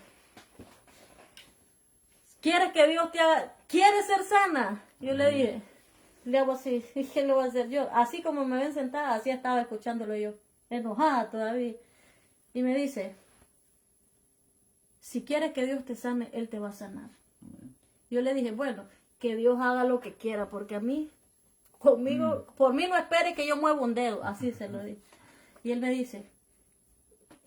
¿Quieres que Dios te haga? ¿Quieres ser sana? Yo le dije, le hago así. ¿Qué le voy a hacer yo? Así como me ven sentada, así estaba escuchándolo yo. Enojada todavía. Y me dice, si quieres que Dios te sane, Él te va a sanar. Yo le dije, bueno, que Dios haga lo que quiera, porque a mí, conmigo, por mí no espere que yo mueva un dedo. Así se lo dije. Y él me dice,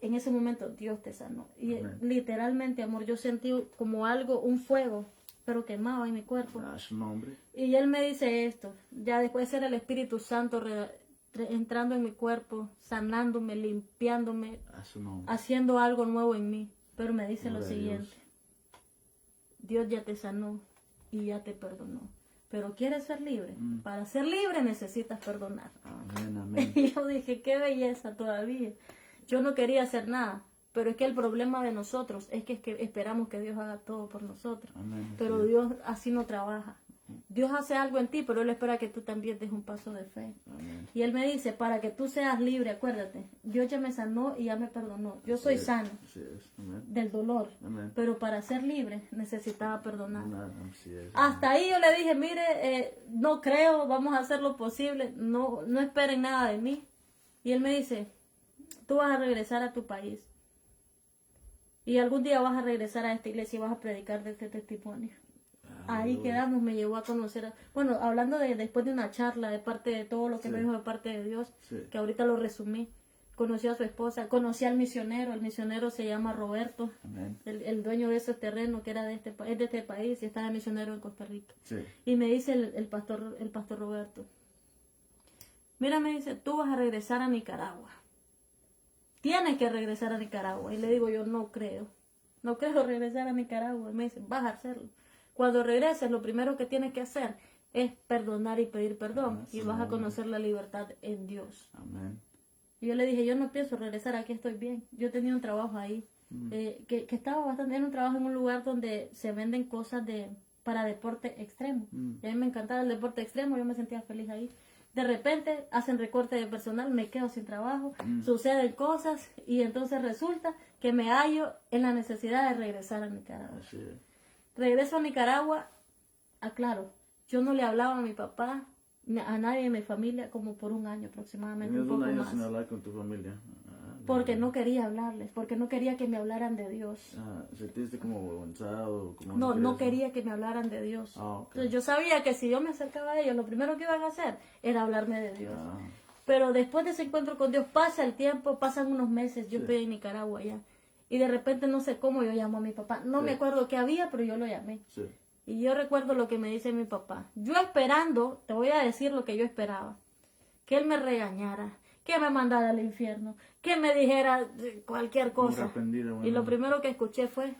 en ese momento Dios te sanó. Y literalmente, amor, yo sentí como algo, un fuego, pero quemaba en mi cuerpo. A su nombre. Y él me dice esto, ya después era el Espíritu Santo entrando en mi cuerpo, sanándome, limpiándome, A su nombre. haciendo algo nuevo en mí. Pero me dice lo Gloria a siguiente, Dios ya te sanó y ya te perdonó. Pero quieres ser libre. Para ser libre necesitas perdonar. Amén, amén. Y yo dije, qué belleza todavía. Yo no quería hacer nada. Pero es que el problema de nosotros es que esperamos que Dios haga todo por nosotros. Amén. Pero Dios así no trabaja. Dios hace algo en ti, pero Él espera que tú también des un paso de fe. Amén. Y Él me dice, para que tú seas libre, acuérdate, Dios ya me sanó y ya me perdonó. Yo soy sano Así es. Amén. del dolor, Amén. pero para ser libre necesitaba perdonar. Nada, así es. Hasta ahí yo le dije, mire, no creo, vamos a hacer lo posible, no esperen nada de mí. Y él me dice, tú vas a regresar a tu país. Y algún día vas a regresar a esta iglesia y vas a predicar de este testimonio. Ahí quedamos, me llevó a conocer, bueno, hablando de después de una charla de parte de todo lo que me dijo de parte de Dios, que ahorita lo resumí. Conocí a su esposa, conocí al misionero, el misionero se llama Roberto, Amén. el dueño de ese terreno que era es de este país y está de misionero en Costa Rica. Sí. Y me dice el pastor Roberto, mira, me dice, tú vas a regresar a Nicaragua. Tienes que regresar a Nicaragua. Y le digo yo, no creo regresar a Nicaragua. Y me dice, vas a hacerlo. Cuando regreses, lo primero que tienes que hacer es perdonar y pedir perdón. Y vas a conocer la libertad en Dios. Amén. Y yo le dije, yo no pienso regresar, aquí estoy bien. Yo tenía un trabajo ahí, que estaba bastante, era un trabajo en un lugar donde se venden cosas para deporte extremo. Y a mí me encantaba el deporte extremo, yo me sentía feliz ahí. De repente hacen recorte de personal, me quedo sin trabajo, suceden cosas y entonces resulta que me hallo en la necesidad de regresar a Nicaragua. Así es. Regreso a Nicaragua, aclaro, yo no le hablaba a mi papá, a nadie de mi familia como por un año aproximadamente, Tenías un un poco año más. sin hablar con tu familia. Porque no quería hablarles, porque no quería que me hablaran de Dios. ¿Sentiste como avergonzado? Como No quería que me hablaran de Dios. Ok. Entonces yo sabía que si yo me acercaba a ellos, lo primero que iban a hacer era hablarme de Dios. Ah, Pero después de ese encuentro con Dios, pasa el tiempo, pasan unos meses, yo estoy en Nicaragua ya. Y de repente no sé cómo yo llamo a mi papá. No me acuerdo qué había, pero yo lo llamé. sí. Y yo recuerdo lo que me dice mi papá. Yo esperando, te voy a decir lo que yo esperaba. Que él me regañara, que me mandara al infierno, que me dijera cualquier cosa. Arrepentida, bueno. Y lo primero que escuché fue,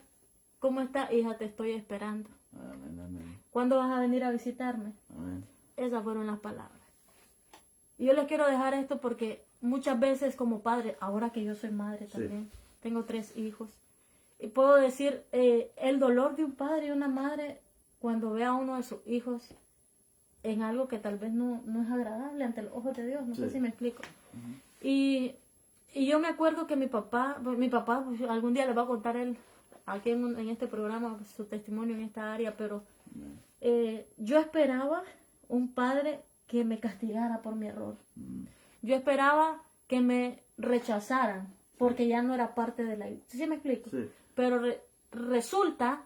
¿cómo está, hija? Te estoy esperando. Amén, amén. ¿Cuándo vas a venir a visitarme? Amén. Esas fueron las palabras. Y yo les quiero dejar esto porque muchas veces como padre, ahora que yo soy madre también, tengo 3 hijos, y puedo decir el dolor de un padre y una madre cuando ve a uno de sus hijos en algo que tal vez no es agradable ante los ojos de Dios, no sé si me explico. Y yo me acuerdo que mi papá pues, algún día les va a contar él aquí en este programa pues, su testimonio en esta área, pero yo esperaba un padre que me castigara por mi error. Yo esperaba que me rechazaran porque ya no era parte de la iglesia. ¿Sí me explico? Sí. Pero resulta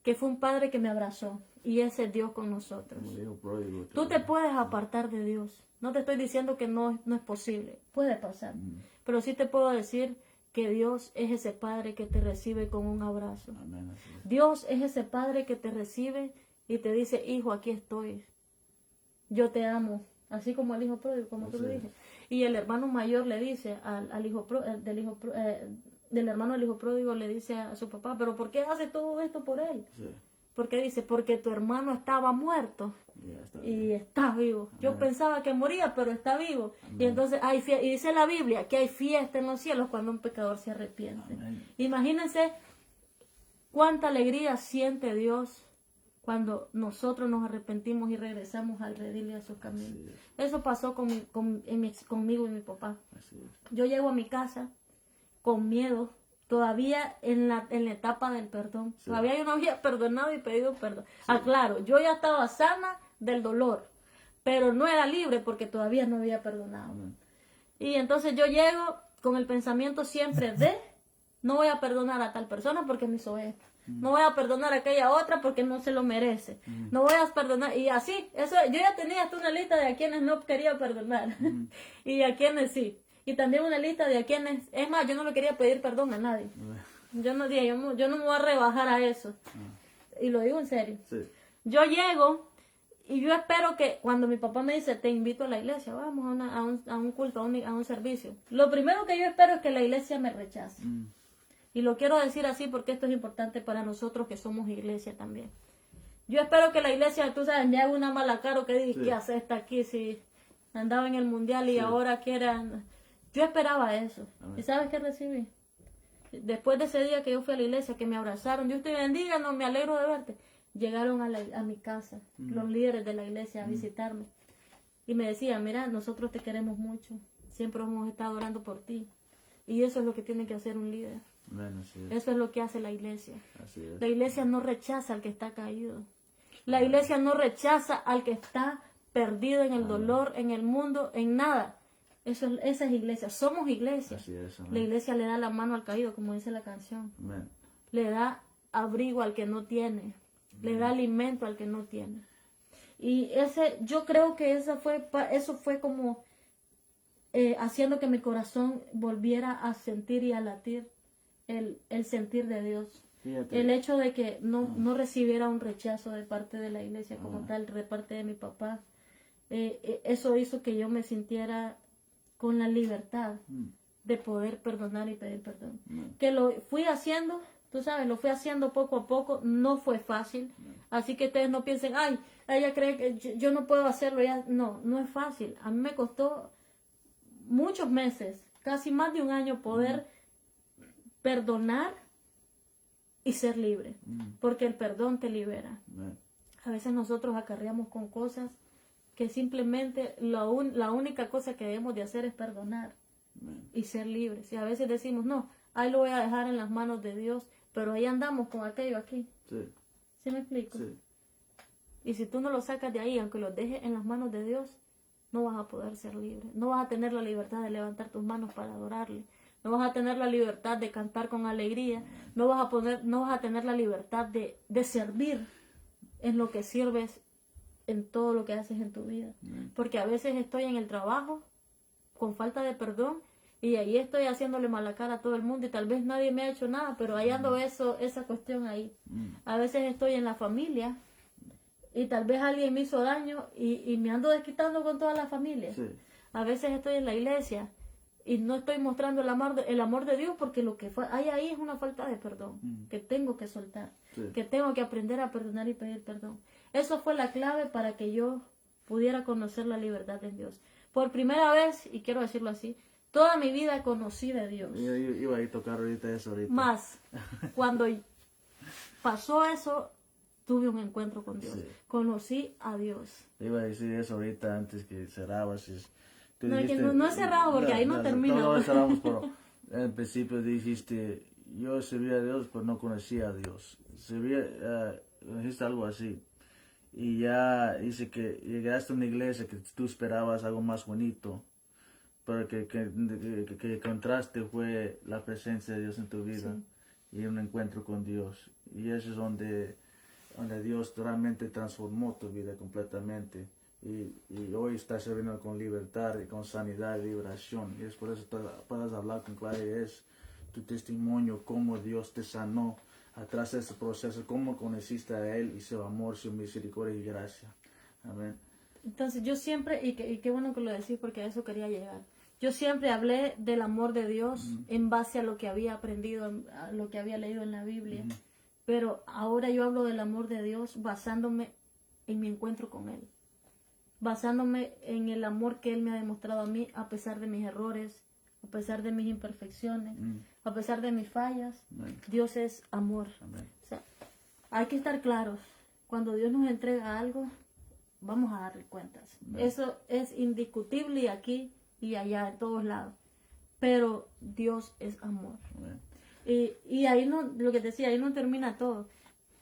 que fue un padre que me abrazó y ese es Dios con nosotros. Como dijo pródigo, Tú te puedes apartar de Dios. No te estoy diciendo que no es posible. Puede pasar. Pero sí te puedo decir que Dios es ese padre que te recibe con un abrazo. Amén, así es. Dios es ese padre que te recibe y te dice, hijo, aquí estoy. Yo te amo. Así como el hijo pródigo, como tú lo dijiste. Y el hermano mayor le dice del hermano del hijo pródigo le dice a su papá, pero ¿por qué hace todo esto por él? Sí. Porque dice, porque tu hermano estaba muerto Ya está y bien. está vivo. Yo Amén. pensaba que moría, pero está vivo. Y entonces y dice la Biblia que hay fiesta en los cielos cuando un pecador se arrepiente. Amén. Imagínense cuánta alegría siente Dios cuando nosotros nos arrepentimos y regresamos al redil y a sus caminos. Así es. Eso pasó conmigo y mi papá. Así es. Yo llego a mi casa con miedo, todavía en la etapa del perdón. Sí. Todavía yo no había perdonado y pedido perdón. Claro, yo ya estaba sana del dolor, pero no era libre porque todavía no había perdonado. Amén. Y entonces yo llego con el pensamiento siempre de, no voy a perdonar a tal persona porque me hizo esto. No voy a perdonar a aquella otra porque no se lo merece. No voy a perdonar. Y así, eso, yo ya tenía hasta una lista de a quienes no quería perdonar. Y a quienes sí. Y también una lista de a quienes, es más, yo no le quería pedir perdón a nadie. Yo no me voy a rebajar a eso. Y lo digo en serio. Sí. Yo llego y yo espero que cuando mi papá me dice, te invito a la iglesia, vamos a un culto, a un servicio. Lo primero que yo espero es que la iglesia me rechace. Y lo quiero decir así porque esto es importante para nosotros que somos iglesia también. Yo espero que la iglesia, tú sabes, me haga una mala cara o que diga, ¿qué hace esta aquí si andaba en el mundial y ahora quiera? Yo esperaba eso. Amén. ¿Y sabes qué recibí? Después de ese día que yo fui a la iglesia, que me abrazaron, Dios te bendiga, no, me alegro de verte. Llegaron a mi casa, los líderes de la iglesia a visitarme. Y me decían, mira, nosotros te queremos mucho. Siempre hemos estado orando por ti. Y eso es lo que tiene que hacer un líder. Amén, así es. Eso es lo que hace la iglesia. Así es. La iglesia no rechaza al que está caído. La iglesia no rechaza al que está perdido en el dolor, en el mundo, en nada. Esa es iglesia. Somos iglesia. Así es. Amén. La iglesia le da la mano al caído, como dice la canción. Amén. Le da abrigo al que no tiene. Le da alimento al que no tiene. Y yo creo que eso fue como haciendo que mi corazón volviera a sentir y a latir el sentir de Dios. Fíjate. El hecho de que no recibiera un rechazo de parte de la iglesia como tal, de parte de mi papá, eso hizo que yo me sintiera con la libertad de poder perdonar y pedir perdón. Que lo fui haciendo, tú sabes, lo fui haciendo poco a poco, no fue fácil, así que ustedes no piensen, ay, ella cree que yo no puedo hacerlo, ya. No es fácil. A mí me costó muchos meses, casi más de un año poder perdonar y ser libre, porque el perdón te libera. Amén. A veces nosotros acarreamos con cosas que simplemente la única cosa que debemos de hacer es perdonar y ser libres. Y a veces decimos, no, ahí lo voy a dejar en las manos de Dios, pero ahí andamos con aquello aquí. Sí. ¿Sí me explico? Sí. Y si tú no lo sacas de ahí, aunque lo dejes en las manos de Dios, no vas a poder ser libre. No vas a tener la libertad de levantar tus manos para adorarle. No vas a tener la libertad de cantar con alegría. No vas a tener la libertad de servir en lo que sirves, en todo lo que haces en tu vida. Porque a veces estoy en el trabajo con falta de perdón y ahí estoy haciéndole mala cara a todo el mundo y tal vez nadie me ha hecho nada, pero ahí ando esa cuestión ahí. A veces estoy en la familia y tal vez alguien me hizo daño y me ando desquitando con toda la familia. Sí. A veces estoy en la iglesia y no estoy mostrando el amor de Dios porque lo que hay ahí es una falta de perdón, que tengo que soltar, que tengo que aprender a perdonar y pedir perdón. Eso fue la clave para que yo pudiera conocer la libertad en Dios. Por primera vez, y quiero decirlo así, toda mi vida conocí de Dios. Yo iba a tocar eso ahorita. Más, cuando pasó eso, tuve un encuentro con Dios. Conocí a Dios. Iba a decir eso ahorita antes que cerrabas. No, no he cerrado porque ahí no termina. No cerramos, pero en principio dijiste, yo servía a Dios, pero no conocía a Dios. Dijiste algo así. Y ya dice que llegaste a una iglesia que tú esperabas algo más bonito, pero que el contraste fue la presencia de Dios en tu vida y un encuentro con Dios. Y eso es donde Dios realmente transformó tu vida completamente. Y hoy estás sirviendo con libertad y con sanidad y liberación. Y es por eso puedes hablar con claridad. Es tu testimonio, cómo Dios te sanó atrás de ese proceso, cómo conociste a Él y su amor, su misericordia y gracia. Amén. Entonces yo siempre, y qué bueno que lo decís porque a eso quería llegar. Yo siempre hablé del amor de Dios en base a lo que había aprendido, a lo que había leído en la Biblia. Pero ahora yo hablo del amor de Dios basándome en mi encuentro con Él. Basándome en el amor que Él me ha demostrado a mí a pesar de mis errores, a pesar de mis imperfecciones, a pesar de mis fallas. Dios es amor. O sea, hay que estar claros. Cuando Dios nos entrega algo, vamos a darle cuentas. Eso es indiscutible aquí y allá, en todos lados. Pero Dios es amor. Y ahí no, lo que te decía, ahí no termina todo.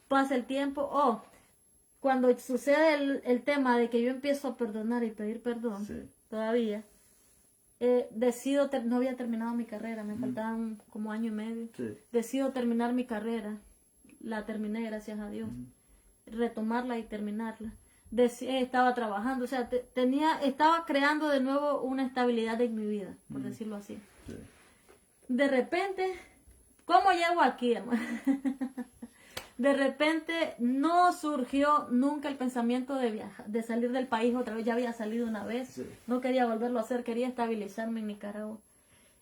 Pasa el tiempo, cuando sucede el tema de que yo empiezo a perdonar y pedir perdón, todavía, no había terminado mi carrera, me faltaban como año y medio. Decido terminar mi carrera, la terminé gracias a Dios, retomarla y terminarla. Estaba trabajando, o sea, estaba creando de nuevo una estabilidad en mi vida, por decirlo así. De repente, ¿cómo llego aquí, hermano? De repente no surgió nunca el pensamiento de viajar, de salir del país otra vez. Ya había salido una vez, no quería volverlo a hacer, quería estabilizarme en Nicaragua.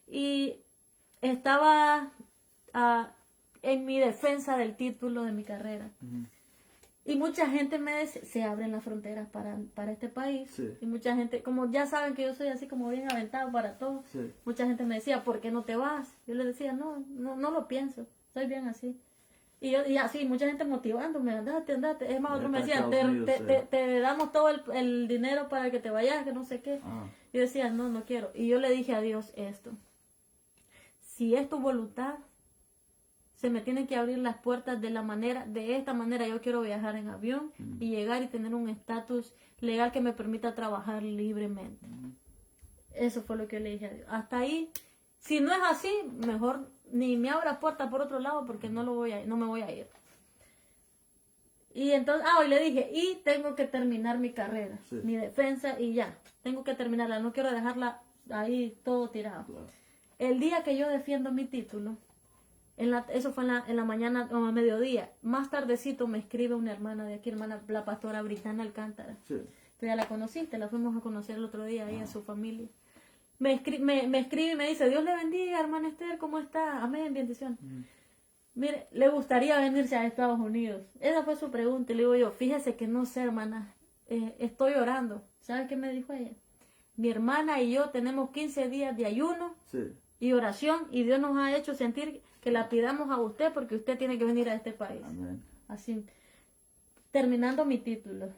Y estaba en mi defensa del título de mi carrera. Y mucha gente me dice, se abren las fronteras para este país. Y mucha gente, como ya saben que yo soy así como bien aventado para todo, mucha gente me decía, ¿por qué no te vas? Yo les decía, no lo pienso, soy bien así. Y así, mucha gente motivándome, andate. Es más, otros me decían, te damos todo el dinero para que te vayas, que no sé qué. Yo decía, no quiero. Y yo le dije a Dios esto, si es tu voluntad, se me tienen que abrir las puertas de esta manera yo quiero viajar en avión y llegar y tener un estatus legal que me permita trabajar libremente. Eso fue lo que yo le dije a Dios. Hasta ahí, si no es así, mejor ni me abra puerta por otro lado porque no me voy a ir. Y entonces, y le dije, y tengo que terminar mi carrera, mi defensa y ya, tengo que terminarla, no quiero dejarla ahí todo tirado. El día que yo defiendo mi título, eso fue en la mañana o a mediodía, más tardecito me escribe una hermana de aquí, la pastora Britana Alcántara. Tú ya la conociste, la fuimos a conocer el otro día ahí a su familia. Me escribe y me dice, Dios le bendiga, hermana Esther, ¿cómo está? Amén, bendición. Mire, ¿le gustaría venirse a Estados Unidos? Esa fue su pregunta. Y le digo yo, fíjese que no sé, hermana, estoy orando. ¿Sabe qué me dijo ella? Mi hermana y yo tenemos 15 días de ayuno y oración y Dios nos ha hecho sentir que la pidamos a usted porque usted tiene que venir a este país. Amén. Así, terminando mi título,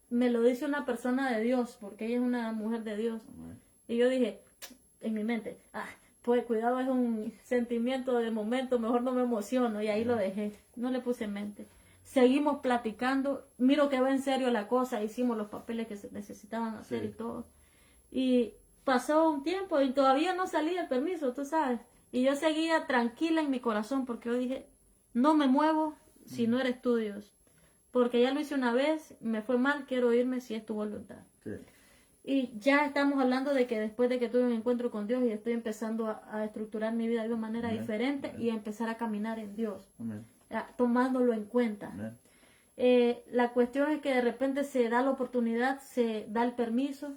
me lo dice una persona de Dios, porque ella es una mujer de Dios. Amén. Y yo dije, en mi mente, pues cuidado, es un sentimiento de momento, mejor no me emociono, y ahí lo dejé, no le puse en mente. Seguimos platicando, miro que va en serio la cosa, hicimos los papeles que se necesitaban hacer y todo. Y pasó un tiempo y todavía no salía el permiso, tú sabes. Y yo seguía tranquila en mi corazón porque yo dije, no me muevo si no eres tú, Dios. Porque ya lo hice una vez, me fue mal, quiero irme si es tu voluntad. Y ya estamos hablando de que después de que tuve un encuentro con Dios y estoy empezando a estructurar mi vida de una manera diferente y a empezar a caminar en Dios, tomándolo en cuenta. La cuestión es que de repente se da la oportunidad, se da el permiso,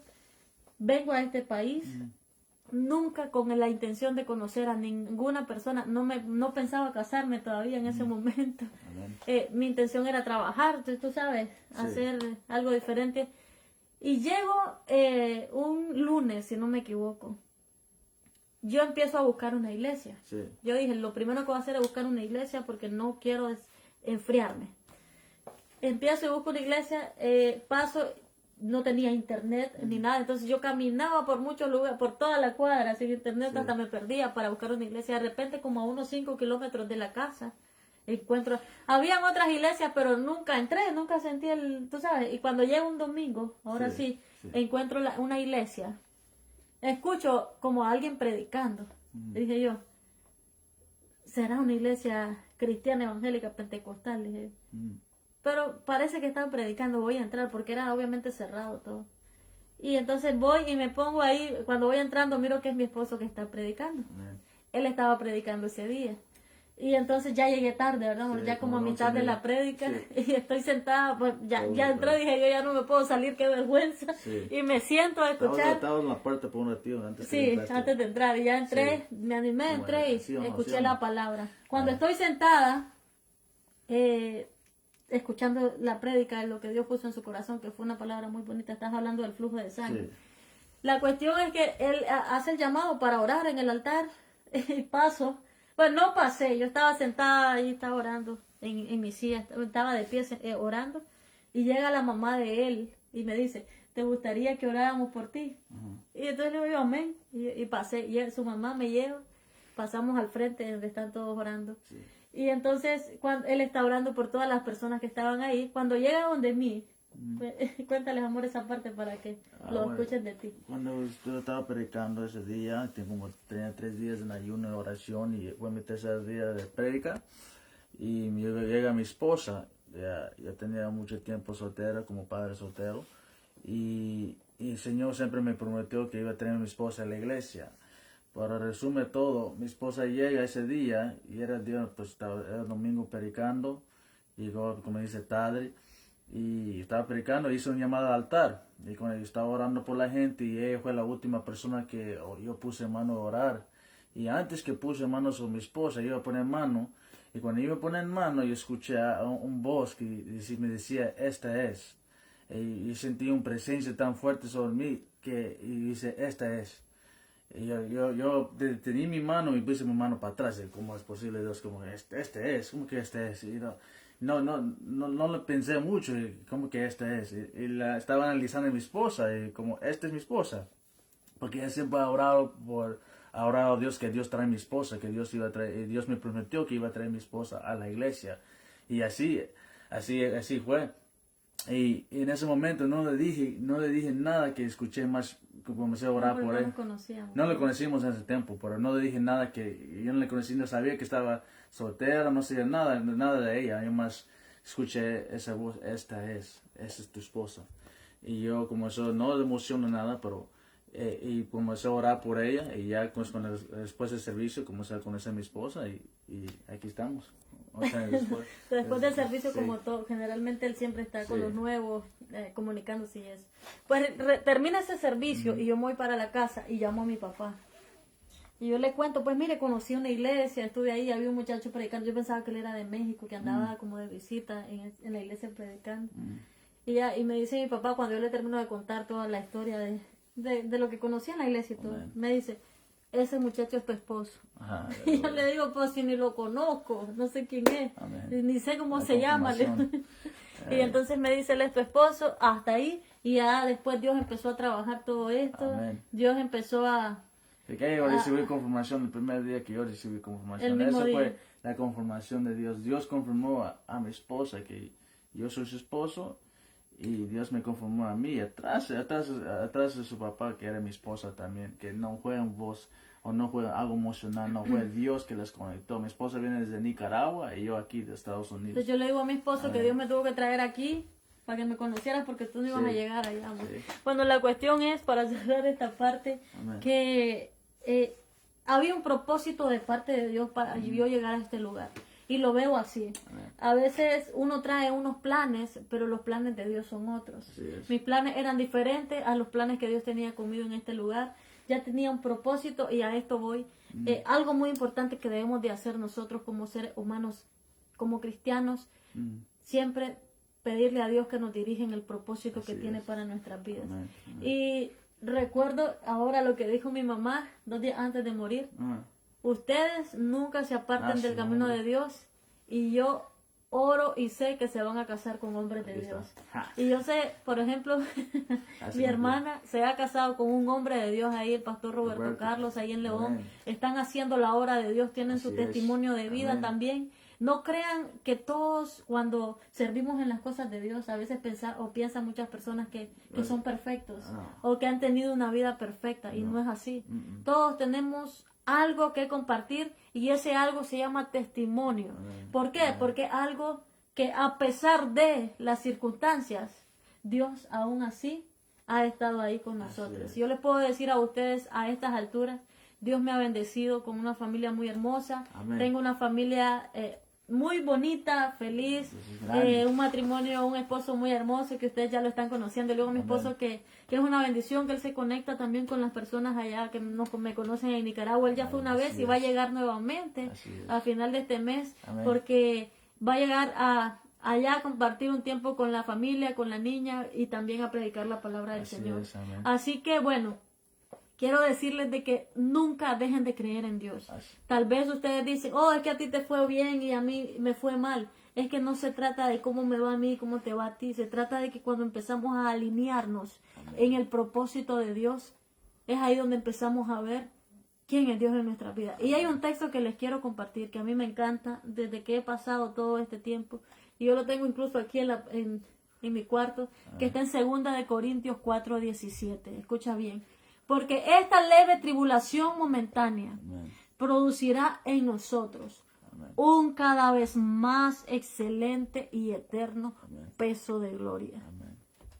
vengo a este país, nunca con la intención de conocer a ninguna persona, no pensaba casarme todavía en ese momento. Mi intención era trabajar, tú sabes, hacer algo diferente. Y llego un lunes, si no me equivoco. Yo empiezo a buscar una iglesia. Sí. Yo dije, lo primero que voy a hacer es buscar una iglesia porque no quiero enfriarme. Empiezo y busco una iglesia, paso, no tenía internet ni nada, entonces yo caminaba por muchos lugares, por toda la cuadra sin internet, hasta me perdía para buscar una iglesia. De repente, como a unos 5 kilómetros de la casa, encuentro, habían otras iglesias, pero nunca entré, nunca sentí tú sabes, y cuando llega un domingo, ahora sí, encuentro una iglesia, escucho como a alguien predicando. Dije yo, ¿será una iglesia cristiana, evangélica, pentecostal? Dije, pero parece que están predicando, voy a entrar, porque era obviamente cerrado todo. Y entonces voy y me pongo ahí, cuando voy entrando miro que es mi esposo que está predicando. Él estaba predicando ese día. Y entonces ya llegué tarde, ¿verdad? Ya como a mitad de la prédica, y estoy sentada, pues ya entré, dije yo ya no me puedo salir, qué vergüenza. Y me siento a escuchar. Estaba en la puerta por un ratito antes antes de entrar, y ya entré, me animé, entré y escuché la palabra. Cuando estoy sentada, escuchando la prédica de lo que Dios puso en su corazón, que fue una palabra muy bonita, estás hablando del flujo de sangre. La cuestión es que él hace el llamado para orar en el altar, y paso. Pues no pasé, yo estaba sentada ahí, estaba orando en mi silla, estaba de pie orando, y llega la mamá de él y me dice, ¿te gustaría que oráramos por ti? Y entonces le digo, amén, y pasé, y su mamá me lleva, pasamos al frente donde están todos orando. Y entonces, cuando él está orando por todas las personas que estaban ahí, cuando llega donde mí, cuéntales, amor, esa parte para que lo escuchen de ti. Cuando yo estaba predicando ese día, tenía 3 días en ayuno y oración, y fue mi tercer día de prédica, y llega mi esposa, ya tenía mucho tiempo soltera, como padre soltero, y el Señor siempre me prometió que iba a tener a mi esposa en la iglesia. Para resumir todo, mi esposa llega ese día, y era domingo predicando, y como dice Tadri, y estaba predicando, hizo un llamado al altar, y cuando yo estaba orando por la gente, y ella fue la última persona que yo puse mano a orar, y antes que puse mano sobre mi esposa, yo iba a poner mano, y cuando iba a poner mano, yo escuché un voz que me decía, esta es, y sentí una presencia tan fuerte sobre mí, y dice, esta es. Y yo detení mi mano y puse mi mano para atrás, ¿cómo es posible? Dios, como este es, ¿cómo que este es? Y no lo pensé mucho, ¿cómo que esta es? Y la estaba analizando a mi esposa, y como, esta es mi esposa. Porque ella siempre ha orado a Dios, que Dios trae mi esposa, que Dios iba a traer, Dios me prometió que iba a traer mi esposa a la iglesia. Y así fue. Y en ese momento no le dije nada, que escuché más, que comencé a orar por él. No le conocimos en ese tiempo, pero no le dije nada, que yo no le conocí, no sabía que estaba soltera, no sabía nada de ella. Yo más escuché esa voz, esta es tu esposa. Y yo comencé, no de emoción o nada, pero y comencé a orar por ella, y ya después del servicio comencé a conocer a mi esposa, y aquí estamos. Después del servicio, como todo, generalmente él siempre está con los nuevos, comunicándose y eso. Pues termina ese servicio y yo me voy para la casa y llamo a mi papá. Y yo le cuento, pues mire, conocí una iglesia, estuve ahí, había un muchacho predicando, yo pensaba que él era de México, que andaba como de visita en la iglesia predicando. Y me dice mi papá, cuando yo le termino de contar toda la historia de lo que conocía en la iglesia y todo, me dice, ese muchacho es tu esposo. Y yo le digo, pues si ni lo conozco, no sé quién es, ni sé cómo se llama. Y entonces me dice, él es tu esposo, hasta ahí, y ya después Dios empezó a trabajar todo esto. Dios empezó a... Que yo recibí confirmación el primer día que yo recibí confirmación. Eso fue la confirmación de Dios. Dios confirmó a mi esposa que yo soy su esposo, y Dios me confirmó a mí, atrás de su papá, que era mi esposa también, que no fue un voz o no fue algo emocional, no fue Dios que les conectó. Mi esposa viene desde Nicaragua y yo aquí de Estados Unidos. Entonces yo le digo a mi esposo que Dios me tuvo que traer aquí para que me conocieras, porque tú no ibas a llegar allá. Bueno, la cuestión es, para cerrar esta parte, que había un propósito de parte de Dios para yo llegar a este lugar. Y lo veo así. A veces uno trae unos planes, pero los planes de Dios son otros. Mis planes eran diferentes a los planes que Dios tenía conmigo en este lugar. ya tenía un propósito y a esto voy. Algo muy importante que debemos de hacer nosotros como seres humanos, como cristianos, siempre pedirle a Dios que nos dirija en el propósito Así que tiene es. para nuestras vidas. Amén, amén. Y recuerdo ahora lo que dijo mi mamá 2 días antes de morir. Ustedes nunca se aparten del camino de Dios y yo oro y sé que se van a casar con hombres de Dios. Y yo sé, por ejemplo, mi hermana se ha casado con un hombre de Dios ahí, el pastor Roberto Carlos, ahí en León. Amén. Están haciendo la obra de Dios, tienen su Así testimonio es. de vida Amén. también. No crean que todos cuando servimos en las cosas de Dios, a veces piensan muchas personas que son perfectos o que han tenido una vida perfecta y no es así. Todos tenemos algo que compartir y ese algo se llama testimonio. ¿Por qué? Porque algo que a pesar de las circunstancias, Dios aún así ha estado ahí con nosotros. Yo les puedo decir a ustedes a estas alturas, Dios me ha bendecido con una familia muy hermosa. Amén. Tengo una familia muy bonita, feliz, un matrimonio, un esposo muy hermoso que ustedes ya lo están conociendo. Y luego mi esposo que es una bendición, que él se conecta también con las personas allá que me conocen en Nicaragua. Él ya fue una vez y va a llegar nuevamente a final de este mes. Amén. Porque va a llegar allá a compartir un tiempo con la familia, con la niña y también a predicar la palabra del Señor. Así que bueno, quiero decirles de que nunca dejen de creer en Dios. Tal vez ustedes dicen, oh, es que a ti te fue bien y a mí me fue mal. Es que no se trata de cómo me va a mí, cómo te va a ti. Se trata de que cuando empezamos a alinearnos en el propósito de Dios, es ahí donde empezamos a ver quién es Dios en nuestra vida. Y hay un texto que les quiero compartir, que a mí me encanta, desde que he pasado todo este tiempo. Y yo lo tengo incluso aquí en mi cuarto, que está en 2 de Corintios 4:17. Escucha bien. Porque esta leve tribulación momentánea producirá en nosotros un cada vez más excelente y eterno peso de gloria.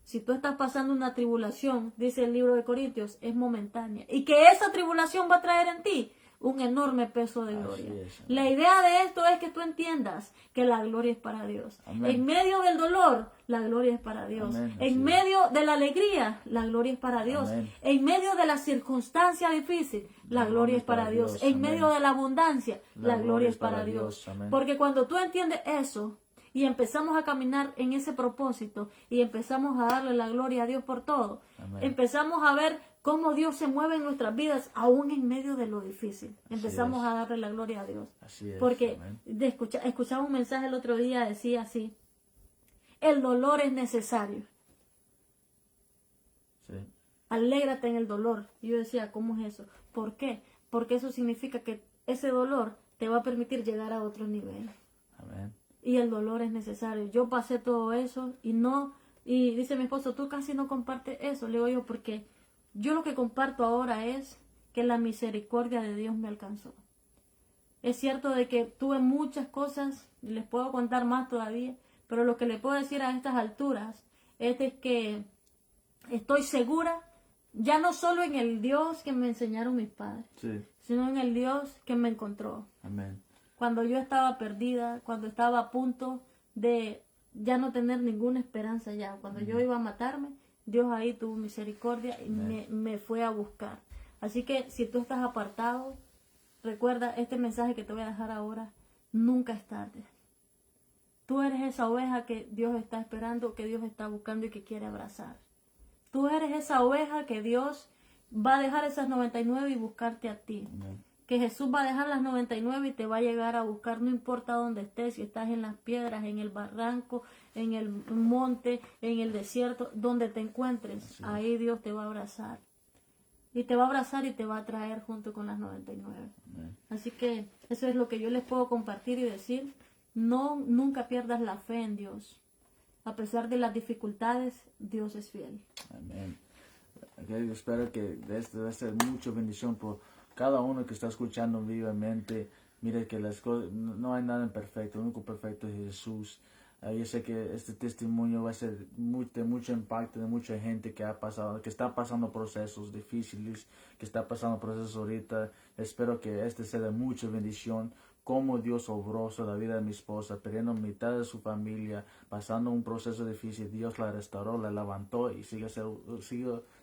Si tú estás pasando una tribulación, dice el libro de Corintios, es momentánea. Y que esa tribulación va a traer en ti un enorme peso de gloria. La idea de esto es que tú entiendas que la gloria es para Dios. En medio del dolor, la gloria es para Dios. En medio de la alegría, la gloria es para Dios. En medio de la circunstancia difícil, la gloria es para Dios. En medio de la abundancia, la gloria es para Dios. Porque cuando tú entiendes eso y empezamos a caminar en ese propósito y empezamos a darle la gloria a Dios por todo, empezamos a ver cómo Dios se mueve en nuestras vidas, aún en medio de lo difícil. Empezamos a darle la gloria a Dios. Porque escuchaba un mensaje el otro día, decía así, el dolor es necesario. Alégrate en el dolor. Y yo decía, ¿cómo es eso? ¿Por qué? Porque eso significa que ese dolor te va a permitir llegar a otro nivel. Y el dolor es necesario. Yo pasé todo eso y dice mi esposo, tú casi no compartes eso. Le digo yo, porque yo lo que comparto ahora es que la misericordia de Dios me alcanzó. Es cierto de que tuve muchas cosas, les puedo contar más todavía, pero lo que le puedo decir a estas alturas es de que estoy segura, ya no solo en el Dios que me enseñaron mis padres, sino en el Dios que me encontró. Cuando yo estaba perdida, cuando estaba a punto de ya no tener ninguna esperanza ya, cuando yo iba a matarme, Dios ahí tuvo misericordia y me fue a buscar. Así que si tú estás apartado, recuerda este mensaje que te voy a dejar ahora, nunca es tarde. Tú eres esa oveja que Dios está esperando, que Dios está buscando y que quiere abrazar. Tú eres esa oveja que Dios va a dejar esas 99 y buscarte a ti. Que Jesús va a dejar las 99 y te va a llegar a buscar, no importa dónde estés, si estás en las piedras, en el barranco, en el monte, en el desierto, donde te encuentres, ahí Dios te va a abrazar. Y te va a abrazar y te va a traer junto con las 99. Así que eso es lo que yo les puedo compartir y decir. Nunca pierdas la fe en Dios. A pesar de las dificultades, Dios es fiel. Amén. Yo espero que esto va a ser mucha bendición por cada uno que está escuchando vivamente. Mire que las cosas, no hay nada perfecto, lo único perfecto es Jesús. Yo sé que este testimonio va a ser de mucho impacto de mucha gente que está pasando procesos difíciles, que está pasando procesos ahorita. Espero que este sea de mucha bendición cómo Dios obró sobre la vida de mi esposa, perdiendo mitad de su familia, pasando un proceso difícil. Dios la restauró, la levantó y sigue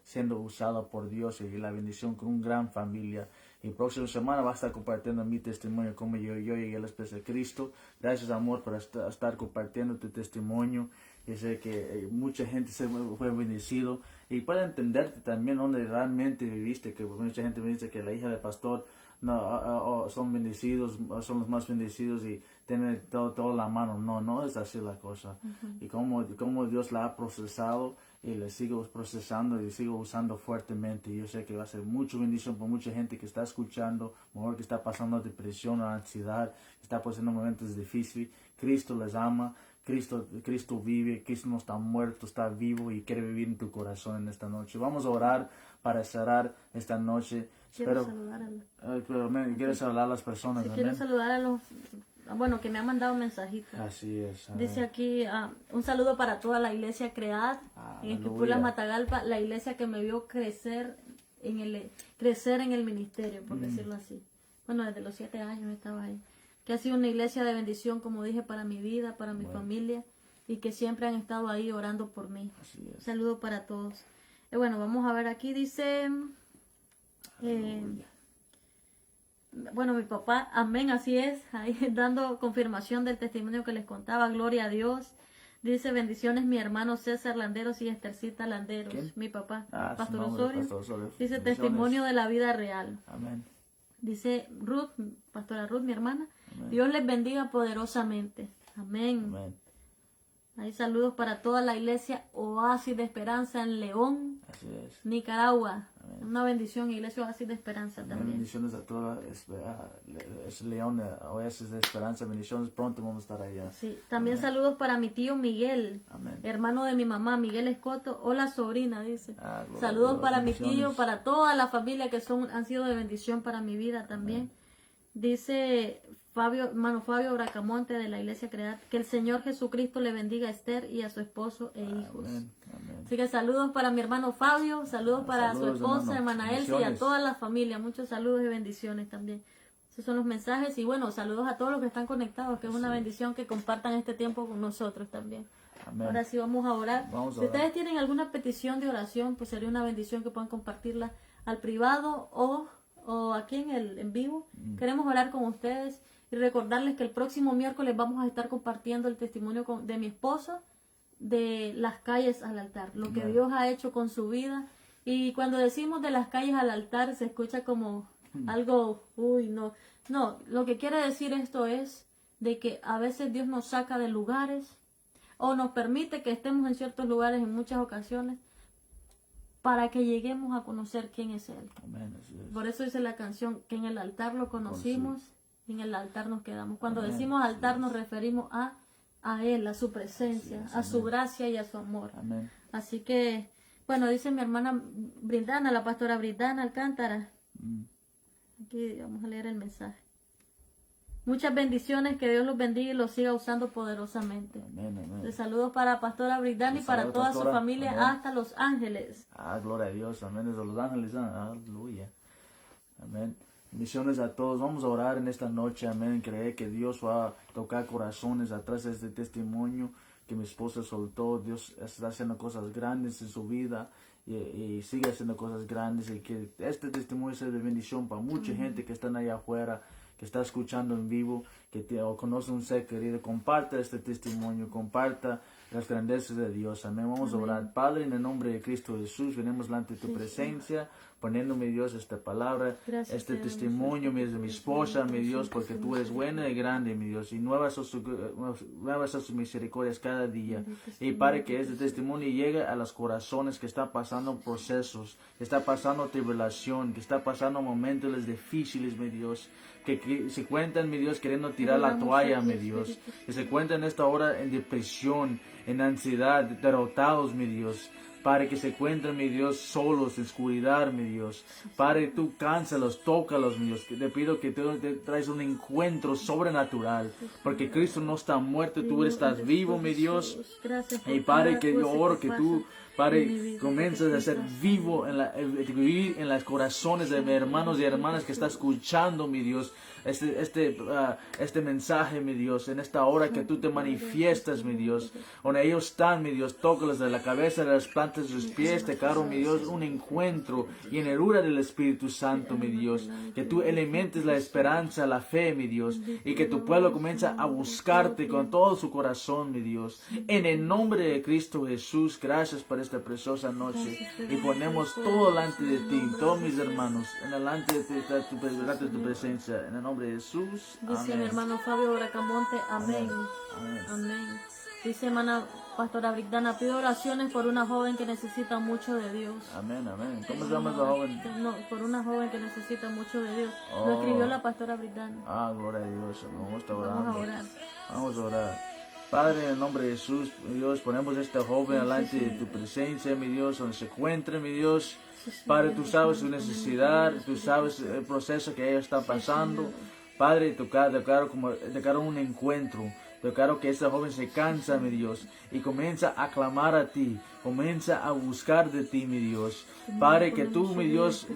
siendo usada por Dios y la bendición con una gran familia. Y próxima semana va a estar compartiendo mi testimonio, como yo llegué a los pies de Cristo. Gracias, amor, por estar compartiendo tu testimonio. Yo sé que mucha gente se fue bendecido y puede entenderte también donde realmente viviste, que mucha gente me dice que la hija del pastor son bendecidos, son los más bendecidos y tienen todo la mano. No es así la cosa. Y como Dios la ha procesado y le sigo procesando y sigo usando fuertemente. Yo sé que va a ser mucha bendición por mucha gente que está escuchando, mejor que está pasando depresión o ansiedad, que está pasando momentos difíciles. Cristo les ama. Cristo vive, Cristo no está muerto, está vivo y quiere vivir en tu corazón en esta noche. Vamos a orar para cerrar esta noche. Quiero saludar quiero saludar a las personas. Sí, quiero saludar a los, bueno, que me han mandado mensajitos. Así es. Dice aquí, un saludo para toda la iglesia Cread, en Esquipulas, Matagalpa, la iglesia que me vio crecer en el ministerio, por decirlo así. Bueno, desde los 7 años estaba ahí. Que ha sido una iglesia de bendición, como dije, para mi vida, para mi familia, y que siempre han estado ahí orando por mí. Un saludo para todos. Bueno, vamos a ver aquí, dice, bueno, mi papá, amén, así es, ahí dando confirmación del testimonio que les contaba, gloria a Dios. Dice, bendiciones mi hermano César Landeros y Estercita Landeros. ¿Quién? Mi papá, Pastor Osorio. Dice, testimonio de la vida real. Amén. Dice Ruth, pastora Ruth, mi hermana. Amén. Dios les bendiga poderosamente. Amén. Amén. Hay saludos para toda la iglesia Oasis de Esperanza en León, Así es. Nicaragua. Amén. Una bendición, iglesia Oasis de Esperanza Amén. también. Bendiciones a toda es León, Oasis de Esperanza. Bendiciones, pronto vamos a estar allá. Sí, también Amén. saludos para mi tío Miguel, Amén. hermano de mi mamá, Miguel Escoto. Hola sobrina, dice. Gloria Saludos a Dios, para mi bendiciones. tío, para toda la familia que han sido de bendición para mi vida también. Dice hermano Fabio Bracamonte de la iglesia Cread, que el Señor Jesucristo le bendiga a Esther y a su esposo e hijos. Amén. Amén. Así que saludos para mi hermano Fabio, saludos para su esposa, hermano. hermana Elsie y a Bendiciones. toda la familia. Muchos saludos y bendiciones también. Esos son los mensajes y bueno, saludos a todos los que están conectados, que es una bendición que compartan este tiempo con nosotros también. Amén. Ahora sí vamos a orar. Vamos a Si orar. ustedes tienen alguna petición de oración, pues sería una bendición que puedan compartirla al privado o aquí en vivo. Queremos orar con ustedes y recordarles que el próximo miércoles vamos a estar compartiendo el testimonio de mi esposa de las calles al altar, lo que Dios ha hecho con su vida. Y cuando decimos de las calles al altar se escucha como algo, no, lo que quiere decir esto es de que a veces Dios nos saca de lugares o nos permite que estemos en ciertos lugares en muchas ocasiones para que lleguemos a conocer quién es Él. Amén. Así es. Por eso dice la canción que en el altar lo conocimos y en el altar nos quedamos. Cuando Amén. decimos altar Así nos es. referimos a Él, a su presencia, Así es. a su Amén. gracia y a su amor. Amén. Así que, bueno, dice mi hermana Brindana, la pastora Brindana Alcántara. Aquí vamos a leer el mensaje. Muchas bendiciones, que Dios los bendiga y los siga usando poderosamente. Amén. Amén. De saludos para pastora Brindana y para Saludos, toda pastora. su familia Amén. hasta Los Ángeles. Gloria a Dios. Amén. Desde Los Ángeles. Aleluya. Amén. Misiones a todos. Vamos a orar en esta noche. Amén. Creer que Dios va a tocar corazones atrás de este testimonio que mi esposa soltó. Dios está haciendo cosas grandes en su vida y sigue haciendo cosas grandes. Y que este testimonio sea de bendición para mucha gente que están allá afuera, que está escuchando en vivo, o conoce un ser querido. Comparta este testimonio, comparta las grandezas de Dios. Amén. Vamos a orar. Padre, en el nombre de Cristo Jesús, venimos delante de tu presencia, poniendo, mi Dios, esta palabra, Gracias, este Dios. testimonio, mi esposa, mi Dios, porque tú eres buena y grande, mi Dios, y nuevas son sus misericordias cada día. Y para que este testimonio llegue a los corazones que están pasando procesos, que está pasando tribulación, que está pasando momentos difíciles, mi Dios, que se cuentan, mi Dios, queriendo tirar la toalla, mi Dios, que se cuentan en esta hora en depresión, en ansiedad, derrotados, mi Dios. Padre, que se encuentren, mi Dios, solos, en oscuridad, mi Dios. Padre, tú cánsalos, tócalos, mi Dios. Te pido que tú te traes un encuentro sobrenatural, porque Cristo no está muerto, tú estás vivo, mi Dios. Y Padre, que yo oro que tú, Padre, comiences a ser vivo vivir en los corazones de mis hermanos y hermanas que están escuchando, mi Dios, este mensaje, mi Dios, en esta hora que tú te manifiestas, mi Dios, donde ellos están, mi Dios, tócalos de la cabeza, de las plantas de sus pies, te caro, mi Dios, un encuentro y llenura del Espíritu Santo, mi Dios, que tú alimentes la esperanza, la fe, mi Dios, y que tu pueblo comience a buscarte con todo su corazón, mi Dios, en el nombre de Cristo Jesús. Gracias por esta preciosa noche, y ponemos todo delante de ti, todos mis hermanos, delante de tu presencia, en el nombre de Jesús. Dice Amén. mi hermano Fabio Bracamonte, amén. Amén. Amén. Dice hermana Pastora Brigdana, pido oraciones por una joven que necesita mucho de Dios. Amén, amén. ¿Cómo se llama esa joven? No, por una joven que necesita mucho de Dios. Oh. Lo escribió la Pastora Brigdana. Gloria a Dios. Vamos a estar orando. Vamos a orar. Vamos a orar. Padre, en el nombre de Jesús, mi Dios, ponemos a esta joven delante de tu presencia, mi Dios, donde se encuentre, mi Dios. Padre, tú sabes su necesidad, tú sabes el proceso que ella está pasando. Padre, declaro un encuentro. Declaro que esta joven se cansa, mi Dios, y comienza a clamar a ti, comienza a buscar de ti, mi Dios. Padre, que tú, mi Dios,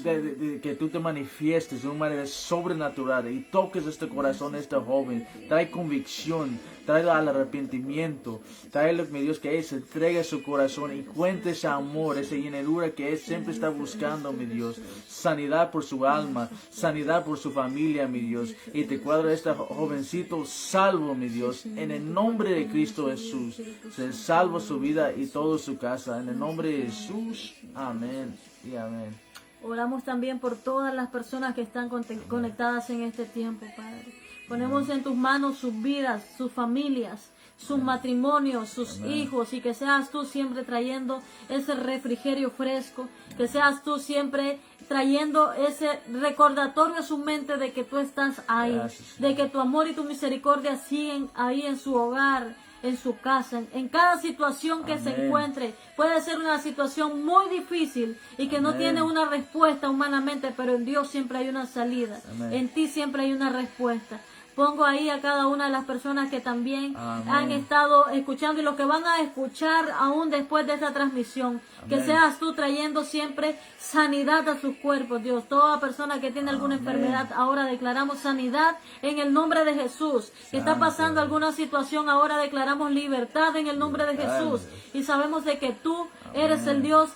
que tú te manifiestes de una manera sobrenatural y toques este corazón de esta joven. Trae convicción, trae al arrepentimiento, trae, mi Dios, que ella se entregue su corazón y cuente ese amor, esa llenura que él siempre está buscando, mi Dios. Sanidad por su alma, sanidad por su familia, mi Dios. Y te cuadro a este jovencito salvo, mi Dios, en el nombre de Cristo Jesús. Se salva su vida y toda su casa, en el nombre de Jesús. Amén y amén. Oramos también por todas las personas que están conectadas en este tiempo, Padre. Ponemos en tus manos sus vidas, sus familias, sus matrimonios, sus hijos, y que seas tú siempre trayendo ese refrigerio fresco, que seas tú siempre trayendo ese recordatorio a su mente de que tú estás ahí, de que tu amor y tu misericordia siguen ahí en su hogar, en su casa, en cada situación que se encuentre. Puede ser una situación muy difícil y que no tiene una respuesta humanamente, pero en Dios siempre hay una salida. En ti siempre hay una respuesta. Pongo ahí a cada una de las personas que también han estado escuchando y los que van a escuchar aún después de esta transmisión. Que seas tú trayendo siempre sanidad a sus cuerpos, Dios. Toda persona que tiene alguna enfermedad, ahora declaramos sanidad en el nombre de Jesús. Que está pasando alguna situación, ahora declaramos libertad en el nombre de Jesús. Y sabemos de que tú eres el Dios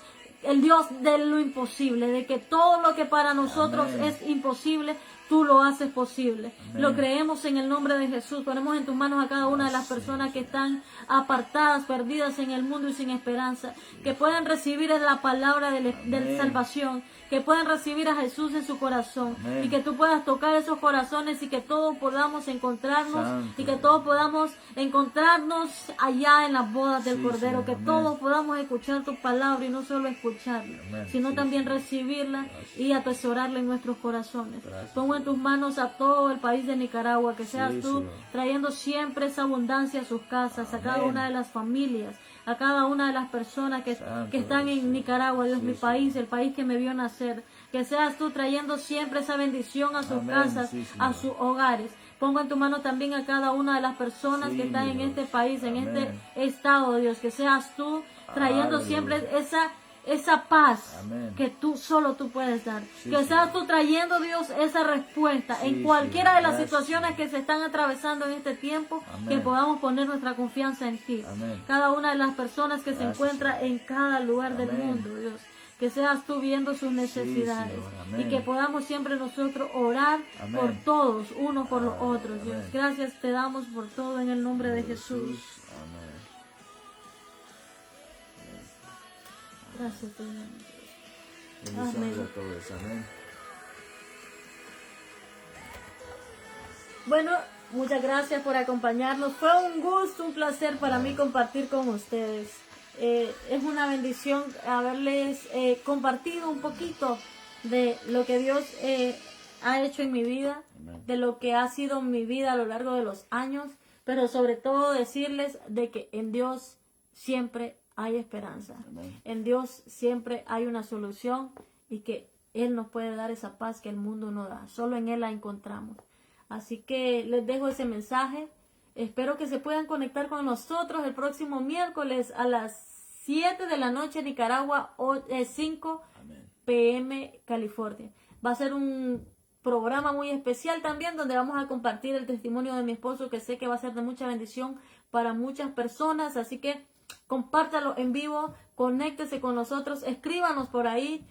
de lo imposible, de que todo lo que para nosotros es imposible, tú lo haces posible. Lo creemos en el nombre de Jesús. Ponemos en tus manos a cada una de las personas que están apartadas, perdidas en el mundo y sin esperanza, que puedan recibir la palabra de salvación, que puedan recibir a Jesús en su corazón, y que tú puedas tocar esos corazones y que todos podamos encontrarnos, y que todos podamos encontrarnos allá en las bodas del Cordero, que todos podamos escuchar tu palabra y no solo escucharla, sino también recibirla y atesorarla en nuestros corazones. Pongo en tus manos a todo el país de Nicaragua, que seas tú trayendo siempre esa abundancia a sus casas, a cada una de las familias, a cada una de las personas que están en Nicaragua, Dios, mi país, el país que me vio nacer. Que seas tú trayendo siempre esa bendición a sus casas, a sus hogares. Pongo en tu mano también a cada una de las personas que están en este país, en este estado, Dios. Que seas tú trayendo siempre esa paz que solo tú puedes dar. Que seas tú trayendo, Dios, esa respuesta en cualquiera de las situaciones que se están atravesando en este tiempo, que podamos poner nuestra confianza en ti. Cada una de las personas que se encuentra en cada lugar del mundo, Dios. Que seas tú viendo sus necesidades y que podamos siempre nosotros orar por todos, unos por los otros, Dios. Gracias te damos por todo en el nombre de Jesús. Gracias, Señor. Bendiciones a todos. Amén. Bueno, muchas gracias por acompañarnos. Fue un gusto, un placer para mí compartir con ustedes. Es una bendición haberles compartido un poquito de lo que Dios ha hecho en mi vida, de lo que ha sido mi vida a lo largo de los años, pero sobre todo decirles de que en Dios siempre hay esperanza. Amén. En Dios siempre hay una solución y que Él nos puede dar esa paz que el mundo no da. Solo en Él la encontramos. Así que les dejo ese mensaje. Espero que se puedan conectar con nosotros el próximo miércoles a las 7 de la noche en Nicaragua, 5 Amén. p.m. California. Va a ser un programa muy especial también donde vamos a compartir el testimonio de mi esposo, que sé que va a ser de mucha bendición para muchas personas. Así que compártalo en vivo, conéctese con nosotros, escríbanos por ahí,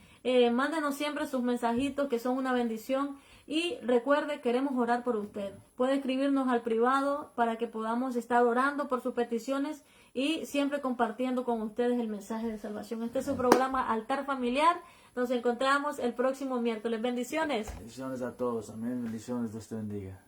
mándenos siempre sus mensajitos que son una bendición. Y recuerde, queremos orar por usted. Puede escribirnos al privado para que podamos estar orando por sus peticiones y siempre compartiendo con ustedes el mensaje de salvación. Este es su programa Altar Familiar. Nos encontramos el próximo miércoles. Bendiciones. Bendiciones a todos. Amén. Bendiciones. Dios te bendiga.